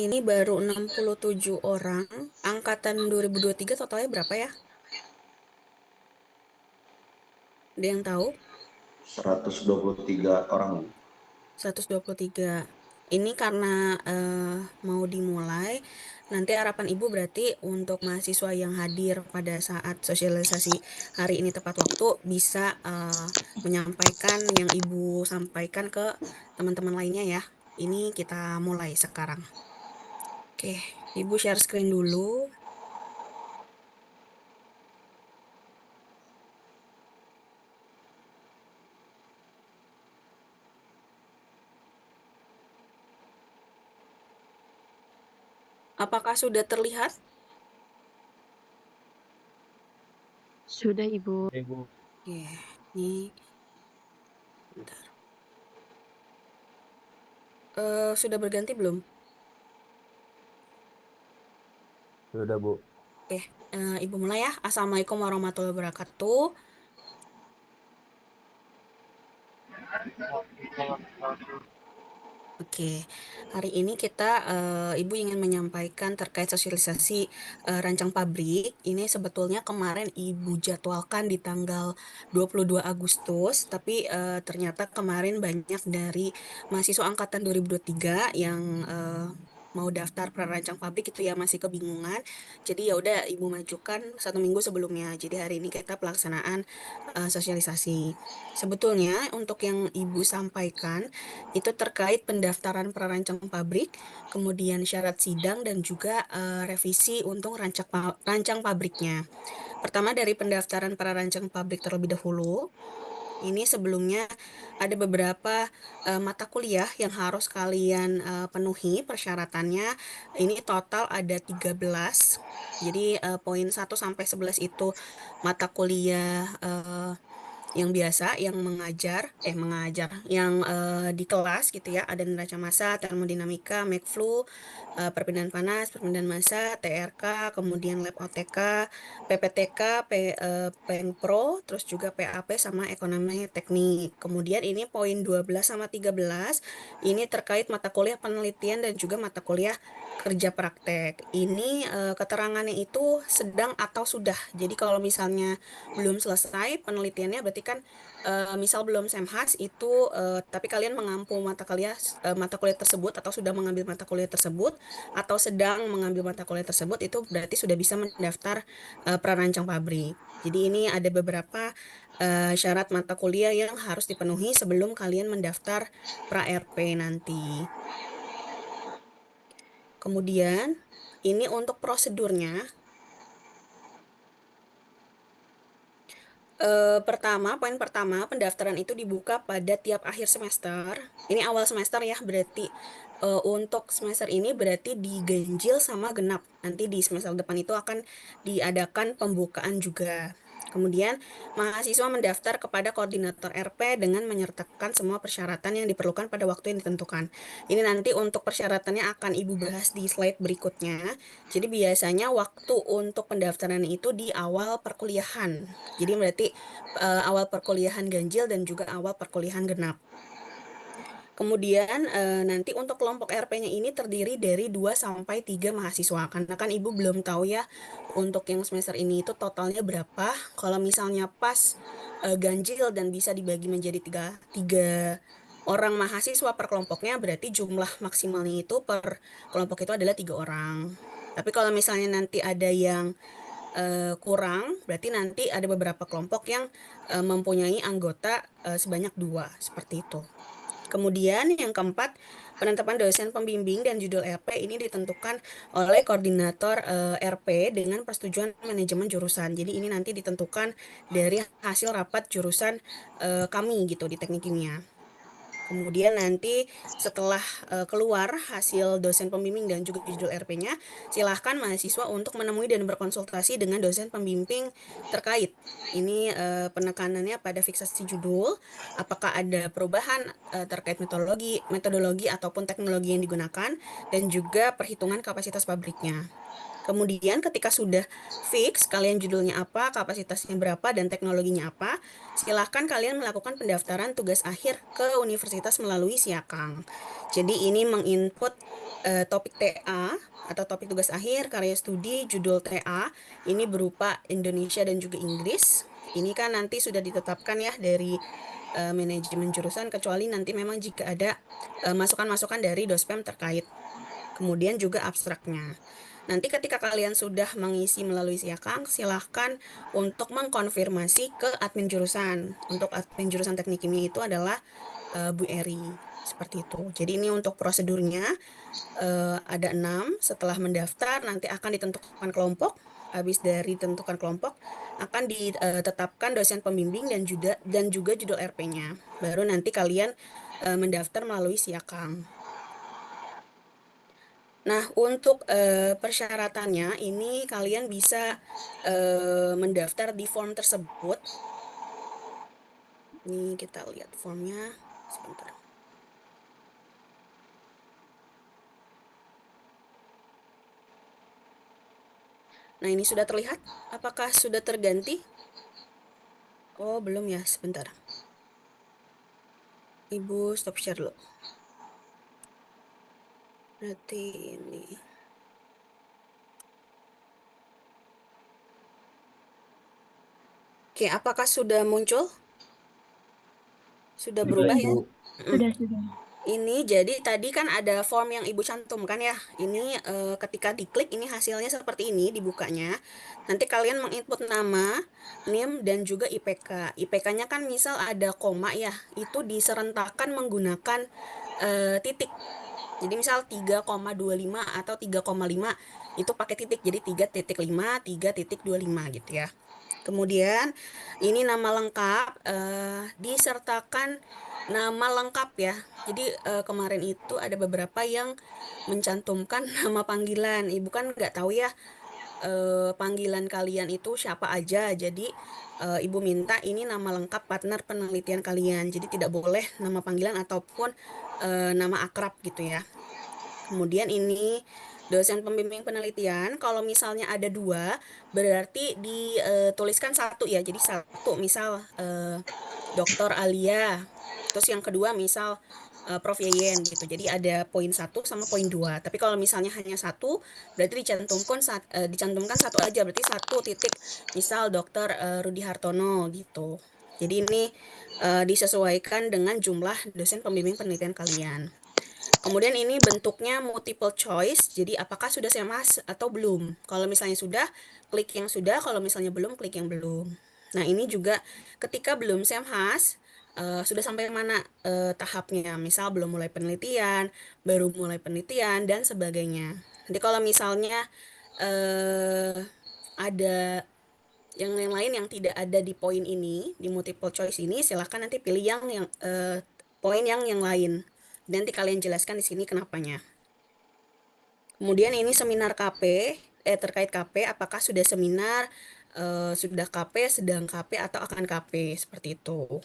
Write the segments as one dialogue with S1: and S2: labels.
S1: Ini baru 67 orang. Angkatan 2023 totalnya berapa ya? Ada yang tahu?
S2: 123 orang.
S1: 123. Ini karena mau dimulai, nanti harapan Ibu berarti untuk mahasiswa yang hadir pada saat sosialisasi hari ini tepat waktu bisa menyampaikan yang Ibu sampaikan ke teman-teman lainnya ya. Ini kita mulai sekarang. Oke, Ibu share screen dulu. Apakah sudah terlihat?
S3: Sudah, Ibu.
S1: Oke, ini bentar. Sudah berganti belum?
S4: Sudah, Bu.
S1: Oke, Ibu mulai ya. Assalamualaikum warahmatullahi wabarakatuh. Oke, hari ini kita Ibu ingin menyampaikan terkait sosialisasi rancang pabrik. Ini sebetulnya kemarin Ibu jadwalkan di tanggal 22 Agustus, tapi ternyata kemarin banyak dari mahasiswa angkatan 2023 yang mau daftar prarancang pabrik itu ya masih kebingungan. Jadi ya udah Ibu majukan 1 minggu sebelumnya. Jadi hari ini kita pelaksanaan sosialisasi. Sebetulnya untuk yang Ibu sampaikan itu terkait pendaftaran prarancang pabrik, kemudian syarat sidang dan juga revisi untuk rancang pabriknya. Pertama dari pendaftaran prarancang pabrik terlebih dahulu. Ini sebelumnya ada beberapa mata kuliah yang harus kalian penuhi persyaratannya. Ini total ada 13. Jadi poin 1 sampai 11 itu mata kuliah yang biasa, yang yang di kelas gitu ya, ada neraca massa, termodinamika, McFlu, perpindahan panas, perpindahan massa, TRK, kemudian lab OTK, PPTK, Pengpro, terus juga PAP sama ekonomi teknik. Kemudian ini poin 12 sama 13, ini terkait mata kuliah penelitian dan juga mata kuliah kerja praktek. Ini keterangannya itu sedang atau sudah. Jadi kalau misalnya belum selesai penelitiannya berarti kan misal belum semhas itu tapi kalian mengampu mata kuliah tersebut atau sudah mengambil mata kuliah tersebut atau sedang mengambil mata kuliah tersebut itu berarti sudah bisa mendaftar prarancang pabrik. Jadi ini ada beberapa syarat mata kuliah yang harus dipenuhi sebelum kalian mendaftar pra-RP nanti. Kemudian ini untuk prosedurnya. Poin pertama, pendaftaran itu dibuka pada tiap akhir semester. Ini awal semester ya, berarti untuk semester ini berarti diganjil sama genap. Nanti di semester depan itu akan diadakan pembukaan juga. Kemudian, mahasiswa mendaftar kepada koordinator RP dengan menyertakan semua persyaratan yang diperlukan pada waktu yang ditentukan. Ini nanti untuk persyaratannya akan Ibu bahas di slide berikutnya. Jadi biasanya waktu untuk pendaftaran itu di awal perkuliahan. Jadi berarti awal perkuliahan ganjil dan juga awal perkuliahan genap. Kemudian nanti untuk kelompok RP-nya ini terdiri dari 2 sampai 3 mahasiswa. Karena kan Ibu belum tahu ya untuk yang semester ini itu totalnya berapa. Kalau misalnya pas ganjil dan bisa dibagi menjadi tiga orang mahasiswa per kelompoknya, berarti jumlah maksimalnya itu per kelompok itu adalah 3 orang. Tapi kalau misalnya nanti ada yang kurang, berarti nanti ada beberapa kelompok yang mempunyai anggota sebanyak 2, seperti itu. Kemudian yang keempat, penetapan dosen pembimbing dan judul RP ini ditentukan oleh koordinator RP dengan persetujuan manajemen jurusan. Jadi ini nanti ditentukan dari hasil rapat jurusan kami gitu di teknik kimia. Kemudian nanti setelah keluar hasil dosen pembimbing dan juga judul RP-nya, silahkan mahasiswa untuk menemui dan berkonsultasi dengan dosen pembimbing terkait. Ini penekanannya pada fiksasi judul, apakah ada perubahan terkait metodologi ataupun teknologi yang digunakan, dan juga perhitungan kapasitas pabriknya. Kemudian ketika sudah fix kalian judulnya apa, kapasitasnya berapa, dan teknologinya apa, silahkan kalian melakukan pendaftaran tugas akhir ke universitas melalui Siakang. Jadi ini menginput topik TA atau topik tugas akhir, karya studi, judul TA, ini berupa Indonesia dan juga Inggris. Ini kan nanti sudah ditetapkan ya dari manajemen jurusan, kecuali nanti memang jika ada masukan-masukan dari dospem terkait. Kemudian juga abstraknya. Nanti ketika kalian sudah mengisi melalui Siakang, silahkan untuk mengkonfirmasi ke admin jurusan. Untuk admin jurusan teknik kimia itu adalah Bu Eri. Seperti itu. Jadi ini untuk prosedurnya ada 6. Setelah mendaftar nanti akan ditentukan kelompok. Habis dari tentukan kelompok akan ditetapkan dosen pembimbing dan juga judul RP-nya. Baru nanti kalian mendaftar melalui Siakang. Nah, untuk persyaratannya ini kalian bisa mendaftar di form tersebut. Ini kita lihat formnya sebentar. Nah, ini sudah terlihat? Apakah sudah terganti? Oh, belum ya, sebentar. Ibu stop share dulu. Berarti ini. Oke, apakah sudah muncul? Sudah berubah ya?
S3: Sudah.
S1: Ini jadi tadi kan ada form yang Ibu cantumkan ya. Ini ketika diklik ini hasilnya seperti ini dibukanya. Nanti kalian menginput nama, NIM, dan juga IPK. IPK-nya kan misal ada koma ya, itu diserentakkan menggunakan titik. Jadi misal 3,25 atau 3,5 itu pakai titik. Jadi 3,5, 3,25 gitu ya. Kemudian ini nama lengkap disertakan nama lengkap ya. Jadi kemarin itu ada beberapa yang mencantumkan nama panggilan. Ibu kan nggak tahu ya panggilan kalian itu siapa aja. Jadi Ibu minta ini nama lengkap partner penelitian kalian. Jadi tidak boleh nama panggilan ataupun nama akrab gitu ya. Kemudian ini dosen pembimbing penelitian, kalau misalnya ada 2, berarti dituliskan 1 ya. Jadi 1 misal Dr. Alia, terus yang kedua misal Prof. Yeyen gitu. Jadi ada poin 1 sama poin 2. Tapi kalau misalnya hanya 1, berarti dicantumkan 1 aja, berarti 1 titik misal Dr. Rudi Hartono gitu. Jadi ini disesuaikan dengan jumlah dosen pembimbing penelitian kalian. Kemudian ini bentuknya multiple choice, jadi apakah sudah semas atau belum. Kalau misalnya sudah, klik yang sudah, kalau misalnya belum, klik yang belum. Nah, ini juga ketika belum semhas, sudah sampai mana tahapnya. Misal belum mulai penelitian, baru mulai penelitian, dan sebagainya. Nanti kalau misalnya ada yang lain yang tidak ada di poin ini, di multiple choice ini, silahkan nanti pilih yang poin yang lain. Nanti kalian jelaskan di sini kenapanya. Kemudian ini seminar KP, terkait KP, apakah sudah seminar, sudah KP, sedang KP, atau akan KP, seperti itu.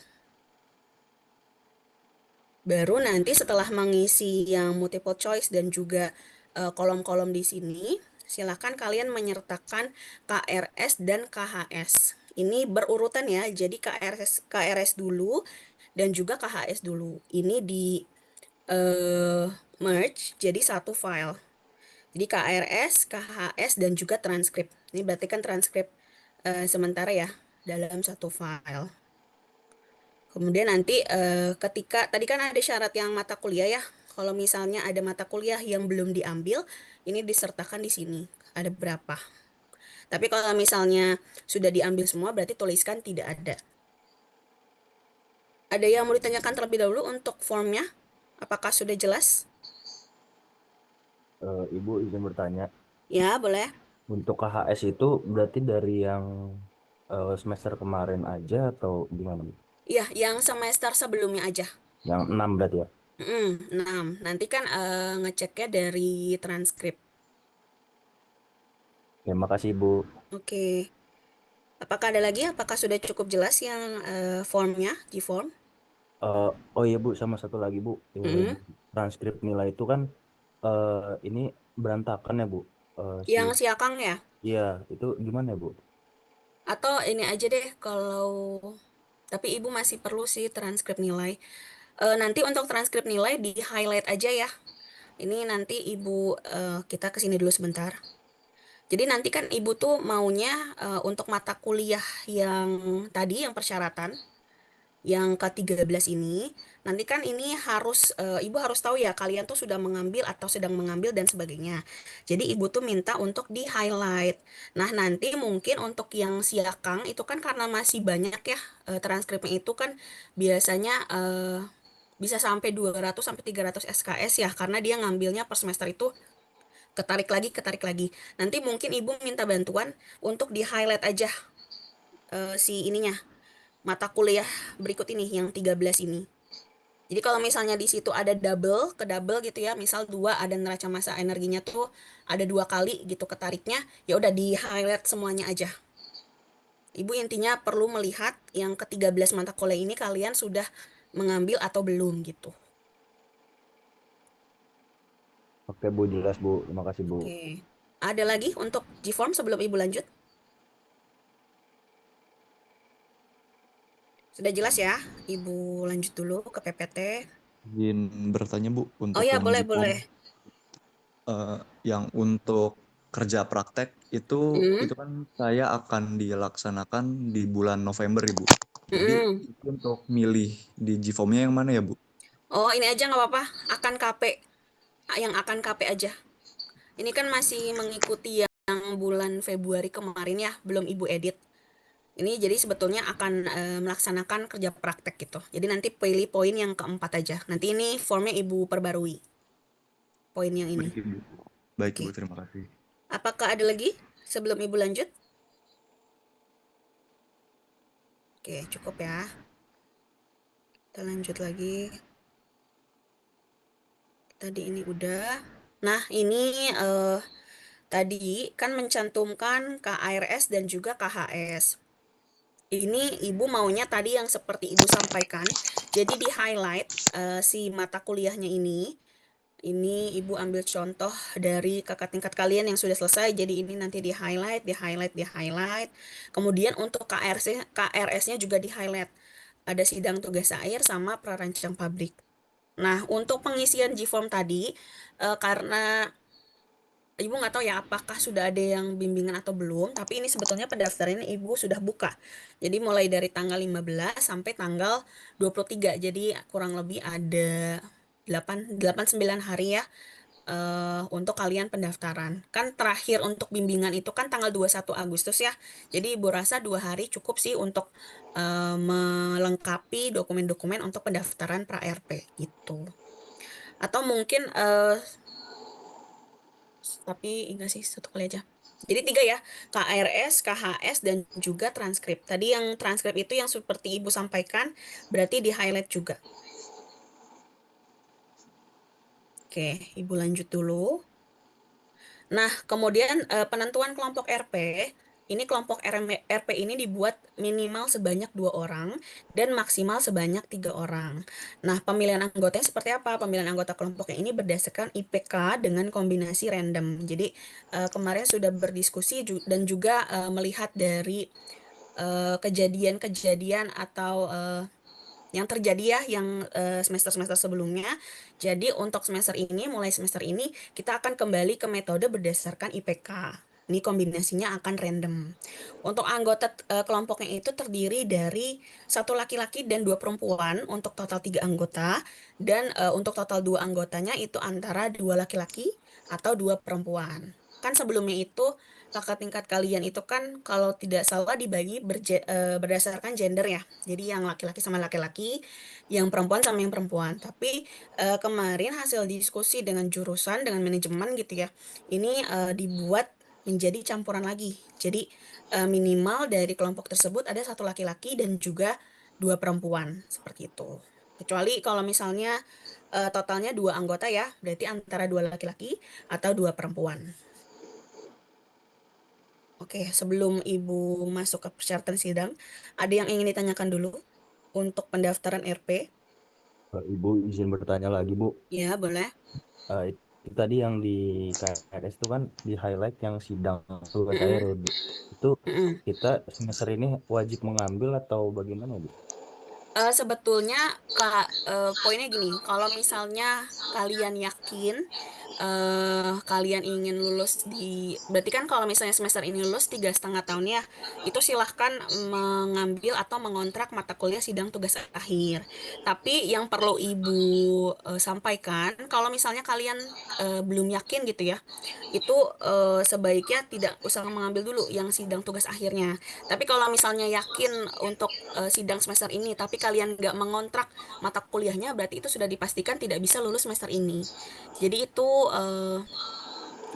S1: Baru nanti setelah mengisi yang multiple choice dan juga kolom-kolom di sini, silakan kalian menyertakan KRS dan KHS. Ini berurutan ya, jadi KRS dulu dan juga KHS dulu. Ini di merge jadi satu file. Jadi KRS, KHS, dan juga transkrip. Ini berarti kan transkrip sementara ya dalam satu file. Kemudian nanti ketika tadi kan ada syarat yang mata kuliah ya. Kalau misalnya ada mata kuliah yang belum diambil, ini disertakan di sini. Ada berapa? Tapi kalau misalnya sudah diambil semua, berarti tuliskan tidak ada. Ada yang mau ditanyakan terlebih dahulu untuk formnya? Apakah sudah jelas?
S4: Ibu izin bertanya,
S1: Ya, boleh.
S4: untuk KHS itu berarti dari yang semester kemarin aja atau gimana, Bu?
S1: Iya, yang semester sebelumnya aja.
S4: Yang 6 berarti ya?
S1: 6. Nanti kan ngeceknya dari transkrip.
S4: Ya, makasih, Bu.
S1: Oke. Apakah ada lagi? Apakah sudah cukup jelas yang formnya, di form?
S4: Oh iya, Bu, sama satu lagi, Bu.
S1: Mm-mm.
S4: Transkrip nilai itu kan ini berantakan ya, Bu.
S1: Yang siakang ya?
S4: Iya, itu gimana ya, Bu?
S1: Atau ini aja deh kalau tapi Ibu masih perlu sih transkrip nilai. Nanti untuk transkrip nilai di highlight aja ya. Ini nanti Ibu, kita ke sini dulu sebentar. Jadi nanti kan Ibu tuh maunya untuk mata kuliah yang tadi, yang persyaratan, yang ke-13 ini, nanti kan ini harus, Ibu harus tahu ya, kalian tuh sudah mengambil atau sedang mengambil dan sebagainya. Jadi Ibu tuh minta untuk di-highlight. Nah, nanti mungkin untuk yang siakang itu kan karena masih banyak ya, transkripnya itu kan biasanya bisa sampai 200 sampai 300 SKS ya, karena dia ngambilnya per semester itu ketarik lagi. Nanti mungkin Ibu minta bantuan untuk di-highlight aja si ininya, mata kuliah berikut ini yang 13 ini. Jadi kalau misalnya di situ ada double, ke double gitu ya, misal dua ada neraca massa energinya tuh ada 2 kali gitu ketariknya, ya udah di-highlight semuanya aja. Ibu intinya perlu melihat yang ke-13 mata kuliah ini kalian sudah mengambil atau belum gitu.
S4: Oke Bu, jelas Bu. Terima kasih Bu.
S1: Oke. Ada lagi untuk G-form sebelum Ibu lanjut? Sudah jelas ya? Ibu lanjut dulu ke PPT.
S2: Izin bertanya Bu,
S1: Oh
S2: untuk
S1: ya,
S2: yang
S1: boleh,
S2: Jipom,
S1: boleh.
S2: yang untuk kerja praktek itu
S1: Mm,
S2: kan saya akan dilaksanakan di bulan November Ibu. Jadi
S1: mm.
S2: itu untuk milih di Jipomnya yang mana ya Bu?
S1: Oh, ini aja nggak apa-apa. Akan KP. Yang akan KP aja. Ini kan masih mengikuti yang bulan Februari kemarin ya, belum Ibu edit. Ini jadi sebetulnya akan melaksanakan kerja praktek gitu. Jadi nanti pilih poin yang keempat aja. Nanti ini formnya Ibu perbarui. Poin yang ini.
S2: Baik Ibu. Baik
S1: Oke.
S2: Ibu, terima kasih.
S1: Apakah ada lagi sebelum Ibu lanjut? Oke, cukup ya. Kita lanjut lagi. Tadi ini udah. Nah, ini tadi kan mencantumkan KARS dan juga KHS. Ini Ibu maunya tadi yang seperti Ibu sampaikan. Jadi di highlight si mata kuliahnya ini. Ini Ibu ambil contoh dari kakak tingkat kalian yang sudah selesai. Jadi ini nanti di highlight, di highlight, di highlight. Kemudian untuk KRS-nya juga di highlight. Ada sidang tugas akhir sama prarancang pabrik. Nah, untuk pengisian G-form tadi, karena Ibu nggak tahu ya apakah sudah ada yang bimbingan atau belum, tapi ini sebetulnya pendaftaran Ibu sudah buka. Jadi mulai dari tanggal 15 sampai tanggal 23. Jadi kurang lebih ada 8 9 hari ya untuk kalian pendaftaran. Kan terakhir untuk bimbingan itu kan tanggal 21 Agustus ya. Jadi Ibu rasa 2 hari cukup sih untuk melengkapi dokumen-dokumen untuk pendaftaran pra-RP gitu. Atau mungkin tapi enggak sih, 1 kali aja. Jadi 3 ya, KRS, KHS, dan juga transkrip. Tadi yang transkrip itu yang seperti Ibu sampaikan, berarti di-highlight juga. Oke, Ibu lanjut dulu. Nah, kemudian penentuan kelompok RP, ini kelompok RP ini dibuat minimal sebanyak 2 orang dan maksimal sebanyak 3 orang. Nah, pemilihan anggotanya seperti apa? Pemilihan anggota kelompoknya ini berdasarkan IPK dengan kombinasi random. Jadi kemarin sudah berdiskusi dan juga melihat dari kejadian-kejadian atau yang terjadi ya yang semester-semester sebelumnya. Jadi untuk semester ini, mulai semester ini kita akan kembali ke metode berdasarkan IPK. Ini kombinasinya akan random. Untuk anggota kelompoknya itu terdiri dari 1 laki-laki dan 2 perempuan untuk total 3 anggota. Dan untuk total 2 anggotanya itu antara 2 laki-laki atau 2 perempuan. Kan sebelumnya itu kakak tingkat kalian itu kan kalau tidak salah dibagi berdasarkan gender ya. Jadi yang laki-laki sama laki-laki, yang perempuan sama yang perempuan. Tapi kemarin hasil diskusi dengan jurusan, dengan manajemen gitu ya, ini dibuat menjadi campuran lagi. Jadi minimal dari kelompok tersebut ada 1 laki-laki dan juga 2 perempuan, seperti itu. Kecuali kalau misalnya totalnya 2 anggota ya, berarti antara 2 laki-laki atau 2 perempuan. Oke, sebelum Ibu masuk ke persyaratan sidang, ada yang ingin ditanyakan dulu untuk pendaftaran RP?
S4: Ibu izin bertanya lagi Bu.
S1: Ya, boleh.
S4: Itu tadi yang di KRS itu kan di highlight yang sidang tugas akhir
S1: Mm-mm,
S4: ya Bu. Itu
S1: mm-mm.
S4: kita semester ini wajib mengambil atau bagaimana Bu?
S1: Sebetulnya Kak, poinnya gini, kalau misalnya kalian yakin, kalian ingin lulus berarti kan kalau misalnya semester ini lulus 3,5 tahun ya, itu silahkan mengambil atau mengontrak mata kuliah sidang tugas akhir. Tapi yang perlu Ibu sampaikan, kalau misalnya kalian belum yakin gitu ya, itu sebaiknya tidak usah mengambil dulu yang sidang tugas akhirnya. Tapi kalau misalnya yakin untuk sidang semester ini, tapi kalian nggak mengontrak mata kuliahnya, berarti itu sudah dipastikan tidak bisa lulus semester ini. Jadi itu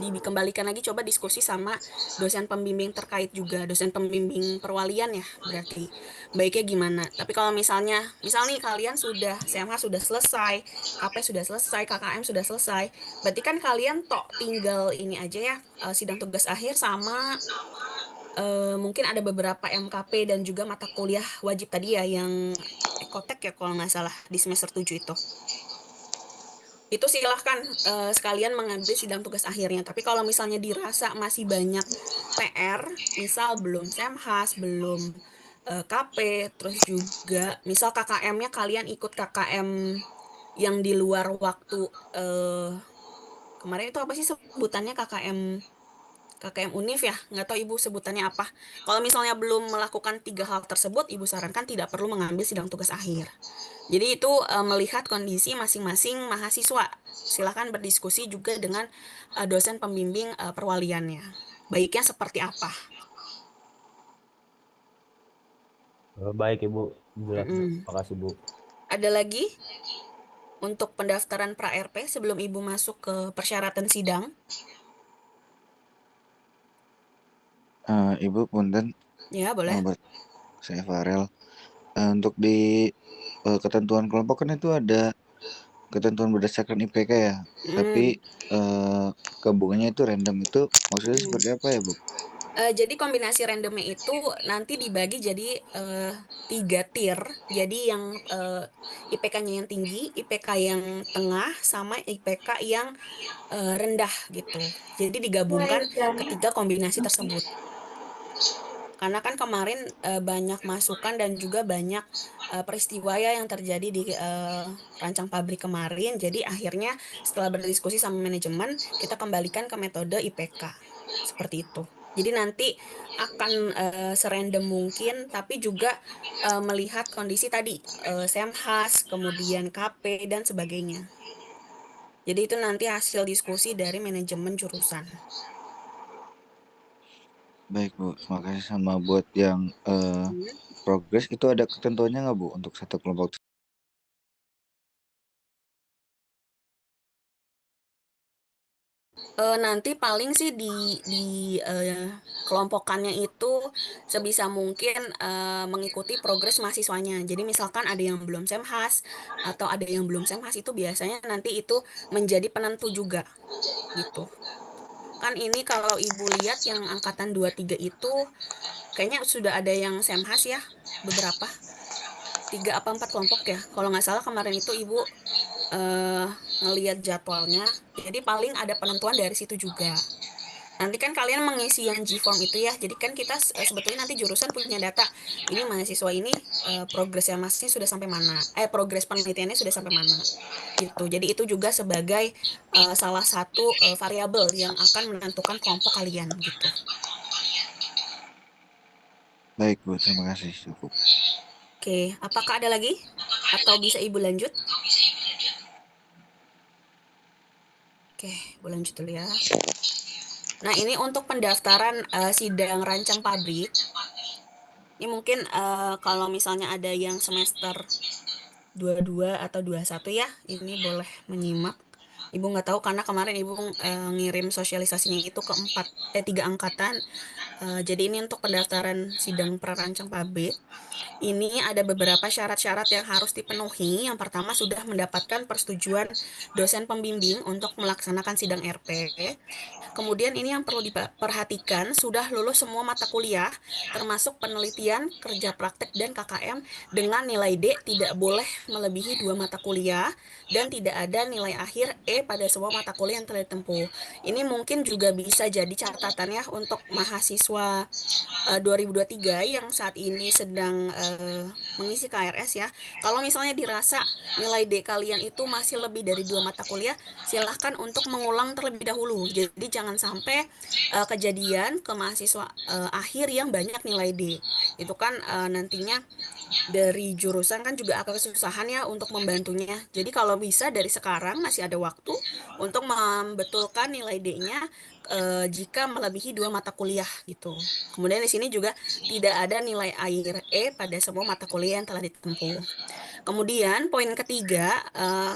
S1: dikembalikan lagi, coba diskusi sama dosen pembimbing terkait juga, dosen pembimbing perwalian ya berarti. Baiknya gimana? Tapi kalau misal nih kalian sudah SMA sudah selesai, KP sudah selesai, KKM sudah selesai, berarti kan kalian tinggal ini aja ya, sidang tugas akhir sama mungkin ada beberapa MKP dan juga mata kuliah wajib tadi ya yang ekotek ya kalau nggak salah di semester 7 itu. Itu silahkan sekalian mengambil sidang tugas akhirnya. Tapi kalau misalnya dirasa masih banyak PR, misal belum Semhas, belum KP, terus juga misal KKM-nya kalian ikut KKM yang di luar waktu kemarin itu apa sih sebutannya KKM Unif ya, nggak tahu Ibu sebutannya apa. Kalau misalnya belum melakukan 3 hal tersebut, Ibu sarankan tidak perlu mengambil sidang tugas akhir. Jadi itu melihat kondisi masing-masing mahasiswa. Silakan berdiskusi juga dengan dosen pembimbing perwaliannya. Baiknya seperti apa?
S4: Baik Ibu, jelas.
S1: Mm-mm.
S4: Terima kasih Bu.
S1: Ada lagi untuk pendaftaran pra-RP sebelum Ibu masuk ke persyaratan sidang?
S5: Ibu punten,
S1: Ya, boleh.
S5: saya Farel. Untuk di ketentuan kelompok kan itu ada ketentuan berdasarkan IPK ya. Tapi gabungannya itu random, itu maksudnya seperti apa ya Bu?
S1: Jadi kombinasi randomnya itu nanti dibagi jadi 3 tier. Jadi yang IPK-nya yang tinggi, IPK yang tengah, sama IPK yang rendah gitu. Jadi digabungkan ketiga kombinasi tersebut. Karena kan kemarin banyak masukan dan juga banyak peristiwa ya yang terjadi di rancang pabrik kemarin. Jadi akhirnya setelah berdiskusi sama manajemen, kita kembalikan ke metode IPK. Seperti itu. Jadi nanti akan serandom mungkin, tapi juga melihat kondisi tadi, Semhas, kemudian KP, dan sebagainya. Jadi itu nanti hasil diskusi dari manajemen jurusan.
S5: Baik Bu, terima kasih. Sama buat yang progres itu ada ketentuannya nggak Bu untuk satu kelompok?
S1: Nanti paling sih di kelompokannya itu sebisa mungkin mengikuti progres mahasiswanya. Jadi misalkan ada yang belum Semhas atau ada yang belum Semhas, itu biasanya nanti itu menjadi penentu juga gitu. Kan ini kalau Ibu lihat yang angkatan 23 itu kayaknya sudah ada yang Semhas ya, beberapa. 3 apa 4 kelompok ya. Kalau nggak salah kemarin itu Ibu ngelihat jadwalnya. Jadi paling ada penentuan dari situ juga. Nanti kan kalian mengisi yang G-form itu ya. Jadi kan kita sebetulnya nanti jurusan punya data. Ini mahasiswa ini progres masnya sudah sampai mana? Progres penelitiannya sudah sampai mana? Gitu. Jadi itu juga sebagai salah satu variabel yang akan menentukan kelompok kalian gitu.
S5: Baik Bu, terima kasih. Cukup.
S1: Oke, apakah ada lagi? Atau bisa Ibu lanjut? Oke, Ibu lanjut dulu ya. Nah, ini untuk pendaftaran sidang rancang pabrik. Ini mungkin kalau misalnya ada yang semester 22 atau 21 ya, ini boleh menyimak. Ibu nggak tahu karena kemarin Ibu ngirim sosialisasinya itu ke 3 angkatan. Jadi ini untuk pendaftaran sidang prarancang pabrik. Ini ada beberapa syarat-syarat yang harus dipenuhi. Yang pertama sudah mendapatkan persetujuan dosen pembimbing untuk melaksanakan sidang RP. Kemudian ini yang perlu diperhatikan, sudah lulus semua mata kuliah, termasuk penelitian, kerja praktek, dan KKM dengan nilai D tidak boleh melebihi 2 mata kuliah, dan tidak ada nilai akhir E E pada semua mata kuliah yang telah ditempuh. Ini mungkin juga bisa jadi catatan ya untuk mahasiswa 2023 yang saat ini sedang mengisi KRS ya. Kalau misalnya dirasa nilai D kalian itu masih lebih dari 2 mata kuliah, silahkan untuk mengulang terlebih dahulu. Jadi jangan sampai kejadian ke mahasiswa akhir yang banyak nilai D. Itu kan nantinya dari jurusan kan juga akan kesusahan ya untuk membantunya. Jadi kalau bisa dari sekarang masih ada waktu untuk membetulkan nilai D-nya jika melebihi 2 mata kuliah gitu. Kemudian di sini juga tidak ada nilai akhir E pada semua mata kuliah yang telah ditempuh. Kemudian poin ketiga,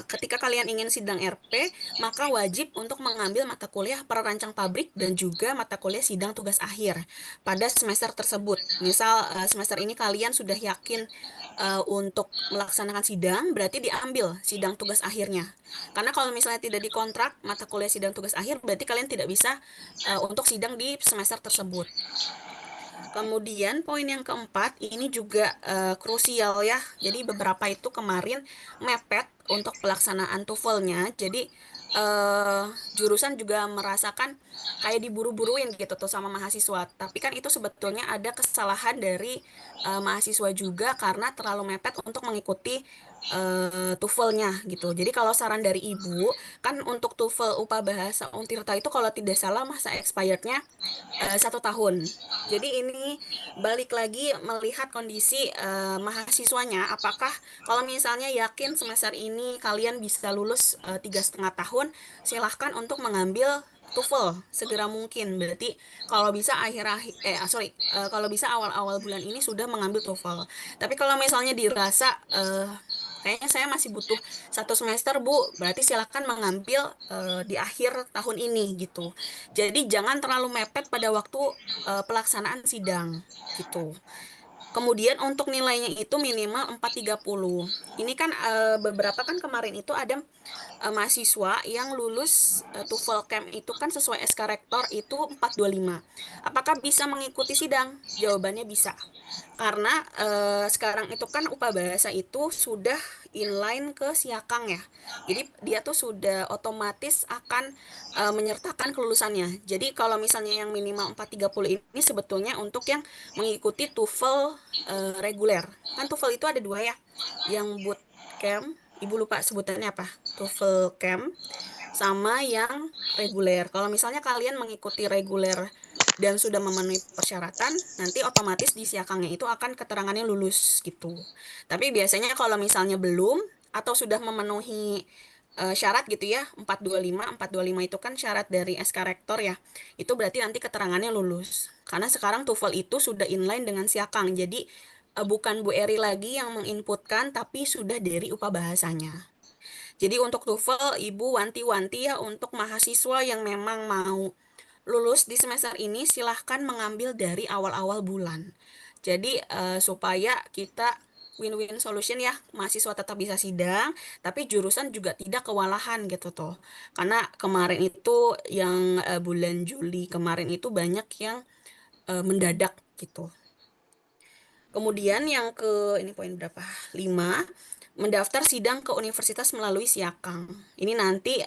S1: ketika kalian ingin sidang RP, maka wajib untuk mengambil mata kuliah perancang pabrik dan juga mata kuliah sidang tugas akhir pada semester tersebut. Misal semester ini kalian sudah yakin untuk melaksanakan sidang, berarti diambil sidang tugas akhirnya. Karena kalau misalnya tidak dikontrak mata kuliah sidang tugas akhir, berarti kalian tidak bisa untuk sidang di semester tersebut. Kemudian poin yang keempat ini juga krusial ya. Jadi beberapa itu kemarin mepet untuk pelaksanaan TOEFL-nya. Jadi jurusan juga merasakan kayak diburu-buruin gitu tuh sama mahasiswa. Tapi kan itu sebetulnya ada kesalahan dari mahasiswa juga karena terlalu mepet untuk mengikuti TOEFL-nya gitu. Jadi kalau saran dari Ibu, kan untuk TOEFL UPA Bahasa Untirta itu kalau tidak salah masa expirednya 1 tahun. Jadi ini balik lagi melihat kondisi mahasiswanya. Apakah kalau misalnya yakin semester ini kalian bisa lulus 3,5 tahun, silahkan untuk mengambil TOEFL segera mungkin. Berarti kalau bisa kalau bisa awal-awal bulan ini sudah mengambil TOEFL. Tapi kalau misalnya dirasa kayaknya saya masih butuh 1 semester Bu, berarti silakan mengambil di akhir tahun ini gitu. Jadi jangan terlalu mepet pada waktu pelaksanaan sidang gitu. Kemudian untuk nilainya itu minimal 430. Ini kan beberapa kan kemarin itu ada mahasiswa yang lulus TOEFL Camp itu kan sesuai SK Rektor itu 425. Apakah bisa mengikuti sidang? Jawabannya bisa. Karena sekarang itu kan UPA Bahasa itu sudah inline ke Siakang ya. Jadi dia tuh sudah otomatis akan menyertakan kelulusannya. Jadi kalau misalnya yang minimal 430 ini sebetulnya untuk yang mengikuti TOEFL reguler. Kan TOEFL itu ada 2 ya. Yang bootcamp, Ibu lupa sebutannya apa? TOEFL Camp sama yang reguler. Kalau misalnya kalian mengikuti reguler dan sudah memenuhi persyaratan, nanti otomatis di siakangnya itu akan keterangannya lulus gitu. Tapi biasanya kalau misalnya belum atau sudah memenuhi syarat gitu ya, 425 itu kan syarat dari SK Rektor ya. Itu berarti nanti keterangannya lulus. Karena sekarang TOEFL itu sudah inline dengan siakang. Jadi bukan Bu Eri lagi yang menginputkan tapi sudah dari UPA Bahasanya. Jadi untuk TOEFL, Ibu wanti-wanti ya untuk mahasiswa yang memang mau lulus di semester ini silahkan mengambil dari awal-awal bulan. Jadi supaya kita win-win solution ya, mahasiswa tetap bisa sidang, tapi jurusan juga tidak kewalahan gitu tuh. Karena kemarin itu yang bulan Juli kemarin itu banyak yang mendadak gitu. Kemudian yang ini poin berapa? 5, mendaftar sidang ke universitas melalui Siakang. Ini nanti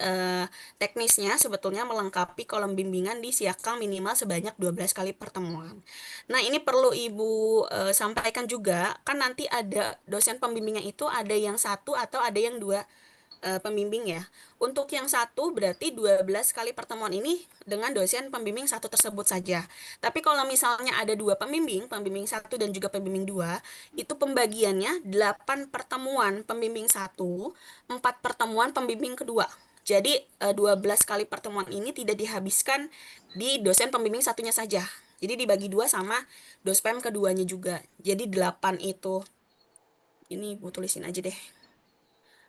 S1: teknisnya sebetulnya melengkapi kolom bimbingan di Siakang minimal sebanyak 12 kali pertemuan. Nah, ini perlu Ibu sampaikan juga, kan nanti ada dosen pembimbingnya itu ada yang 1 atau ada yang 2 pembimbing ya. Untuk yang 1 berarti 12 kali pertemuan ini dengan dosen pembimbing 1 tersebut saja. Tapi kalau misalnya ada 2 pembimbing, pembimbing 1 dan juga pembimbing 2, itu pembagiannya 8 pertemuan pembimbing 1, 4 pertemuan pembimbing kedua. Jadi 12 kali pertemuan ini tidak dihabiskan di dosen pembimbing satunya saja. Jadi dibagi 2 sama dospem keduanya juga. Jadi 8 itu. Ini Ibu tulisin aja deh.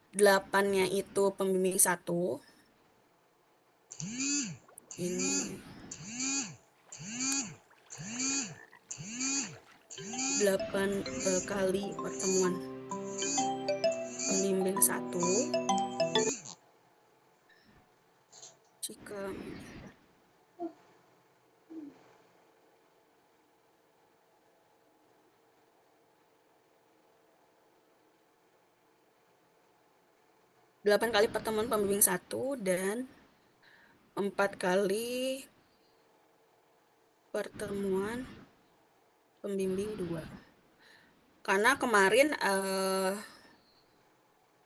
S1: 8-nya itu pembimbing 1. Ini 8 kali pertemuan pembimbing 1. Jika 8 kali pertemuan pembimbing 1 dan 4 kali pertemuan pembimbing 2. Karena kemarin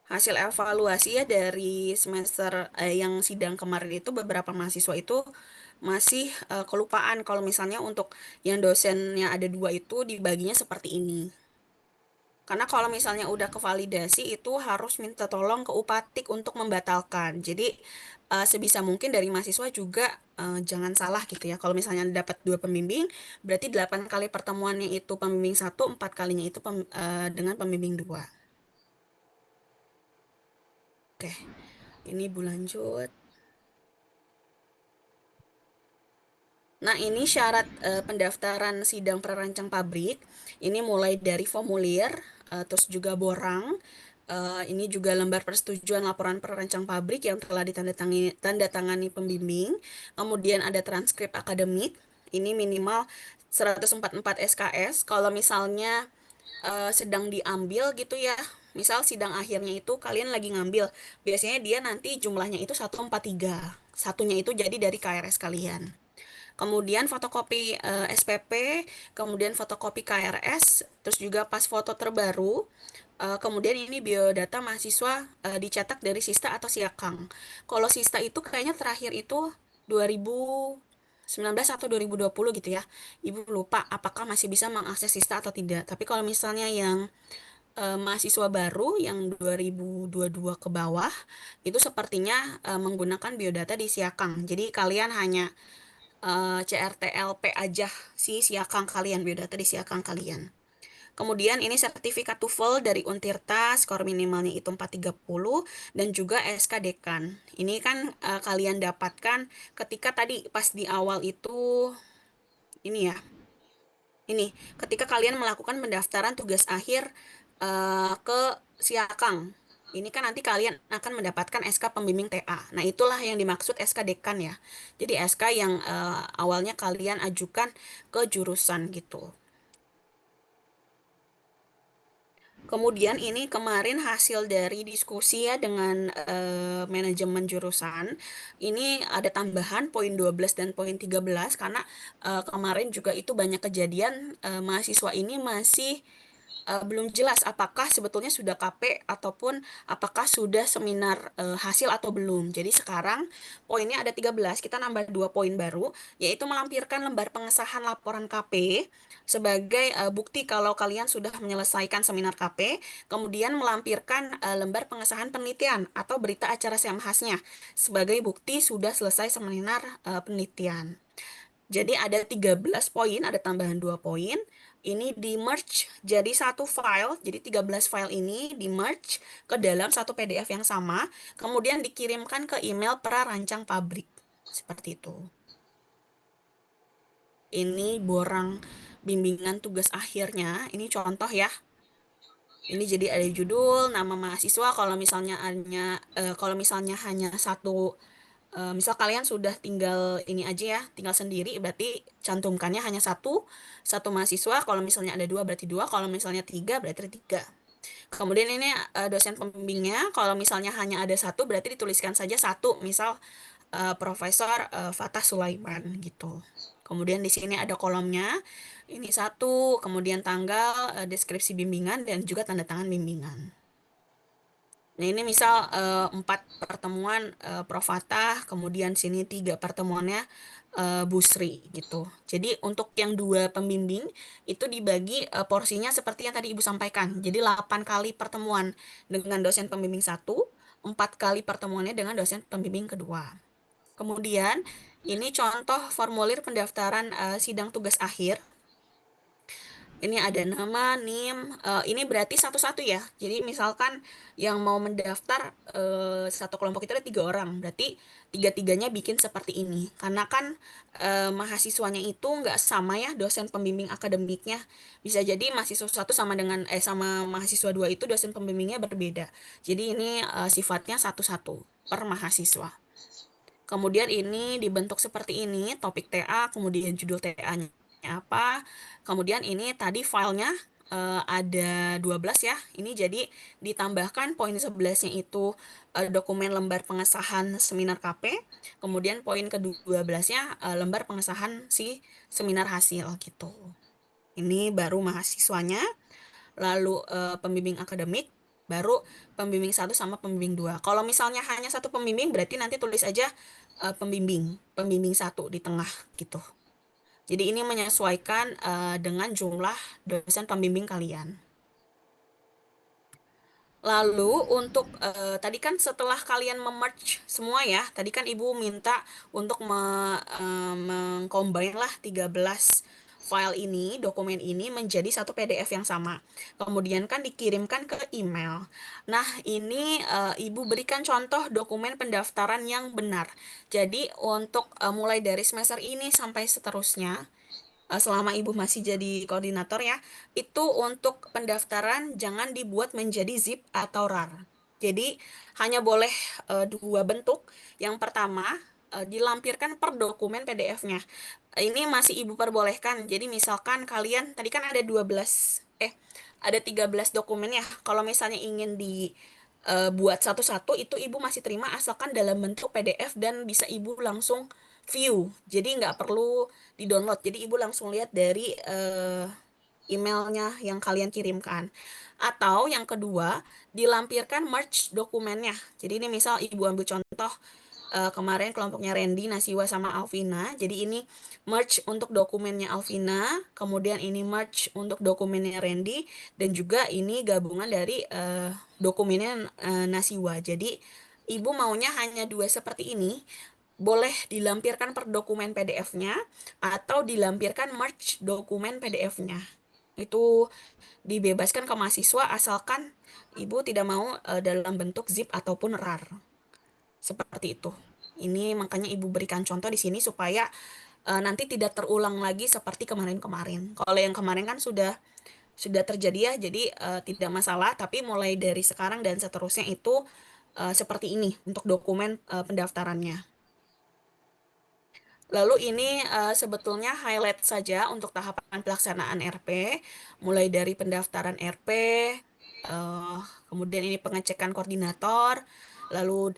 S1: hasil evaluasi ya dari semester yang sidang kemarin itu beberapa mahasiswa itu masih kelupaan kalau misalnya untuk yang dosennya ada 2 itu dibaginya seperti ini. Karena kalau misalnya udah kevalidasi itu harus minta tolong ke Upatik untuk membatalkan. Jadi sebisa mungkin dari mahasiswa juga jangan salah gitu ya. Kalau misalnya dapat 2 pembimbing, berarti 8 kali pertemuannya itu pembimbing 1, 4 kalinya itu dengan pembimbing 2. Oke, ini Bu lanjut. Nah, ini syarat pendaftaran sidang perancang pabrik. Ini mulai dari formulir, terus juga borang. Ini juga lembar persetujuan laporan perancang pabrik yang telah ditandatangani pembimbing. Kemudian ada transkrip akademik. Ini minimal 144 SKS. Kalau misalnya sedang diambil gitu ya, misal sidang akhirnya itu kalian lagi ngambil, biasanya dia nanti jumlahnya itu 143. Satunya itu jadi dari KRS kalian. Kemudian fotokopi SPP, kemudian fotokopi KRS, terus juga pas foto terbaru. Kemudian ini biodata mahasiswa dicetak dari Sista atau Siakang. Kalau Sista itu kayaknya terakhir itu 2019 atau 2020 gitu ya. Ibu lupa apakah masih bisa mengakses Sista atau tidak. Tapi kalau misalnya yang mahasiswa baru yang 2022 ke bawah, itu sepertinya menggunakan biodata di Siakang. Jadi kalian hanya CRTLP aja si Siakang kalian, biodata di Siakang kalian. Kemudian ini sertifikat TOEFL dari Untirta, skor minimalnya itu 430, dan juga SK Dekan. Ini kan kalian dapatkan ketika tadi pas di awal itu, ini ya, ini ketika kalian melakukan pendaftaran tugas akhir ke Siakang. Ini kan nanti kalian akan mendapatkan SK pembimbing TA. Nah, itulah yang dimaksud SK Dekan ya. Jadi SK yang awalnya kalian ajukan ke jurusan gitu. Kemudian ini kemarin hasil dari diskusi ya dengan manajemen jurusan. Ini ada tambahan poin 12 dan poin 13 karena kemarin juga itu banyak kejadian mahasiswa ini masih belum jelas apakah sebetulnya sudah KP ataupun apakah sudah seminar hasil atau belum. Jadi sekarang poinnya ada 13, kita nambah 2 poin baru, yaitu melampirkan lembar pengesahan laporan KP sebagai bukti kalau kalian sudah menyelesaikan seminar KP, kemudian melampirkan lembar pengesahan penelitian atau berita acara semhasnya sebagai bukti sudah selesai seminar penelitian. Jadi ada 13 poin, ada tambahan 2 poin. Ini di merge jadi satu file, jadi 13 file ini di merge ke dalam satu PDF yang sama, kemudian dikirimkan ke email perancang pabrik. Seperti itu. Ini borang bimbingan tugas akhirnya, ini contoh ya. Ini jadi ada judul, nama mahasiswa, kalau misalnya hanya satu, misal kalian sudah tinggal ini aja ya, tinggal sendiri, berarti cantumkannya hanya satu mahasiswa. Kalau misalnya ada 2 berarti 2, kalau misalnya 3 berarti 3. Kemudian ini dosen pembimbingnya, kalau misalnya hanya ada 1 berarti dituliskan saja 1, misal Profesor Fatah Sulaiman gitu. Kemudian di sini ada kolomnya, ini 1, kemudian tanggal, deskripsi bimbingan, dan juga tanda tangan bimbingan. Nah, ini misal 4 pertemuan Prof. Fatah, kemudian sini 3 pertemuannya Bu Sri gitu. Jadi untuk yang 2 pembimbing itu dibagi porsinya seperti yang tadi Ibu sampaikan. Jadi 8 kali pertemuan dengan dosen pembimbing 1, 4 kali pertemuannya dengan dosen pembimbing kedua. Kemudian ini contoh formulir pendaftaran sidang tugas akhir. Ini ada nama, NIM, ini berarti satu-satu ya. Jadi misalkan yang mau mendaftar satu kelompok itu ada 3 orang, berarti 3-3-nya bikin seperti ini. Karena kan mahasiswanya itu nggak sama ya, dosen pembimbing akademiknya. Bisa jadi mahasiswa 1 sama dengan sama mahasiswa 2 itu dosen pembimbingnya berbeda. Jadi ini sifatnya satu-satu per mahasiswa. Kemudian ini dibentuk seperti ini, topik TA, kemudian judul TA-nya apa. Kemudian ini tadi filenya ada 12 ya. Ini jadi ditambahkan poin 11-nya itu dokumen lembar pengesahan seminar KP, kemudian poin ke-12-nya lembar pengesahan si seminar hasil gitu. Ini baru mahasiswanya, lalu pembimbing akademik, baru pembimbing 1 sama pembimbing 2. Kalau misalnya hanya satu pembimbing, berarti nanti tulis aja pembimbing 1 di tengah gitu. Jadi ini menyesuaikan dengan jumlah dosen pembimbing kalian. Lalu untuk tadi kan setelah kalian memerge semua ya, tadi kan Ibu minta untuk mengcombine lah 13 file ini, dokumen ini menjadi satu PDF yang sama. Kemudian kan dikirimkan ke email. Nah, ini Ibu berikan contoh dokumen pendaftaran yang benar. Jadi untuk mulai dari semester ini sampai seterusnya, selama Ibu masih jadi koordinator ya, itu untuk pendaftaran jangan dibuat menjadi zip atau RAR. Jadi hanya boleh 2 bentuk. Yang pertama, dilampirkan per dokumen PDF-nya. Ini masih Ibu perbolehkan. Jadi misalkan kalian tadi kan ada 13 dokumen ya. Kalau misalnya ingin buat satu-satu itu Ibu masih terima asalkan dalam bentuk PDF dan bisa Ibu langsung view. Jadi nggak perlu di-download. Jadi Ibu langsung lihat dari emailnya yang kalian kirimkan. Atau yang kedua, dilampirkan merge dokumennya. Jadi ini misal Ibu ambil contoh kemarin kelompoknya Randy, Nasiwa, sama Alvina. Jadi ini merge untuk dokumennya Alvina, kemudian ini merge untuk dokumennya Randy, dan juga ini gabungan dari dokumennya Nasiwa. Jadi Ibu maunya hanya 2 seperti ini, boleh dilampirkan per dokumen PDF-nya atau dilampirkan merge dokumen PDF-nya. Itu dibebaskan ke mahasiswa asalkan Ibu tidak mau dalam bentuk zip ataupun RAR. Seperti itu. Ini makanya Ibu berikan contoh di sini supaya nanti tidak terulang lagi seperti kemarin-kemarin. Kalau yang kemarin kan sudah terjadi ya, jadi tidak masalah. Tapi mulai dari sekarang dan seterusnya itu seperti ini untuk dokumen pendaftarannya. Lalu ini sebetulnya highlight saja untuk tahapan pelaksanaan RP, mulai dari pendaftaran RP, kemudian ini pengecekan koordinator, lalu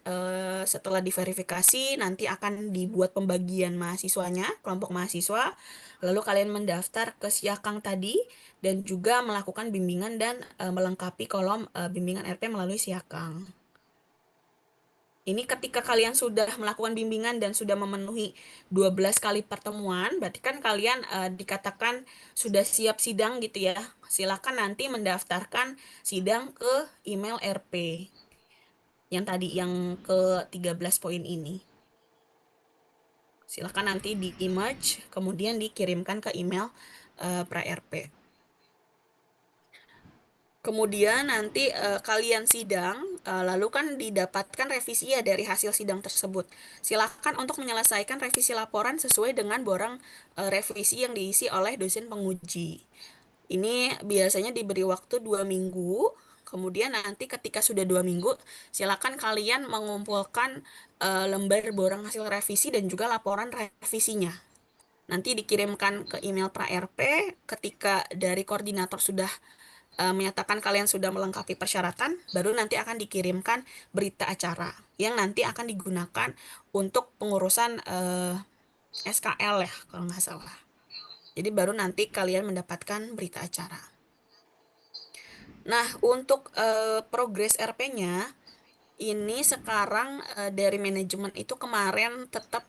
S1: setelah diverifikasi nanti akan dibuat pembagian mahasiswanya, kelompok mahasiswa, lalu kalian mendaftar ke Siakang tadi, dan juga melakukan bimbingan dan melengkapi kolom bimbingan RP melalui Siakang. Ini ketika kalian sudah melakukan bimbingan dan sudah memenuhi 12 kali pertemuan, berarti kan kalian dikatakan sudah siap sidang gitu ya. Silakan nanti mendaftarkan sidang ke email RP. Yang tadi, yang ke 13 poin ini. Silakan nanti di-image, kemudian dikirimkan ke email pra-RP. Kemudian nanti kalian sidang, lalu kan didapatkan revisi ya dari hasil sidang tersebut. Silakan untuk menyelesaikan revisi laporan sesuai dengan borang revisi yang diisi oleh dosen penguji. Ini biasanya diberi waktu 2 minggu, kemudian nanti ketika sudah 2 minggu, silakan kalian mengumpulkan lembar borang hasil revisi dan juga laporan revisinya. Nanti dikirimkan ke email pra-RP ketika dari koordinator sudah menyatakan kalian sudah melengkapi persyaratan, baru nanti akan dikirimkan berita acara yang nanti akan digunakan untuk pengurusan SKL ya kalau nggak salah. Jadi baru nanti kalian mendapatkan berita acara. Nah, untuk progres RP-nya, ini sekarang dari manajemen itu kemarin tetap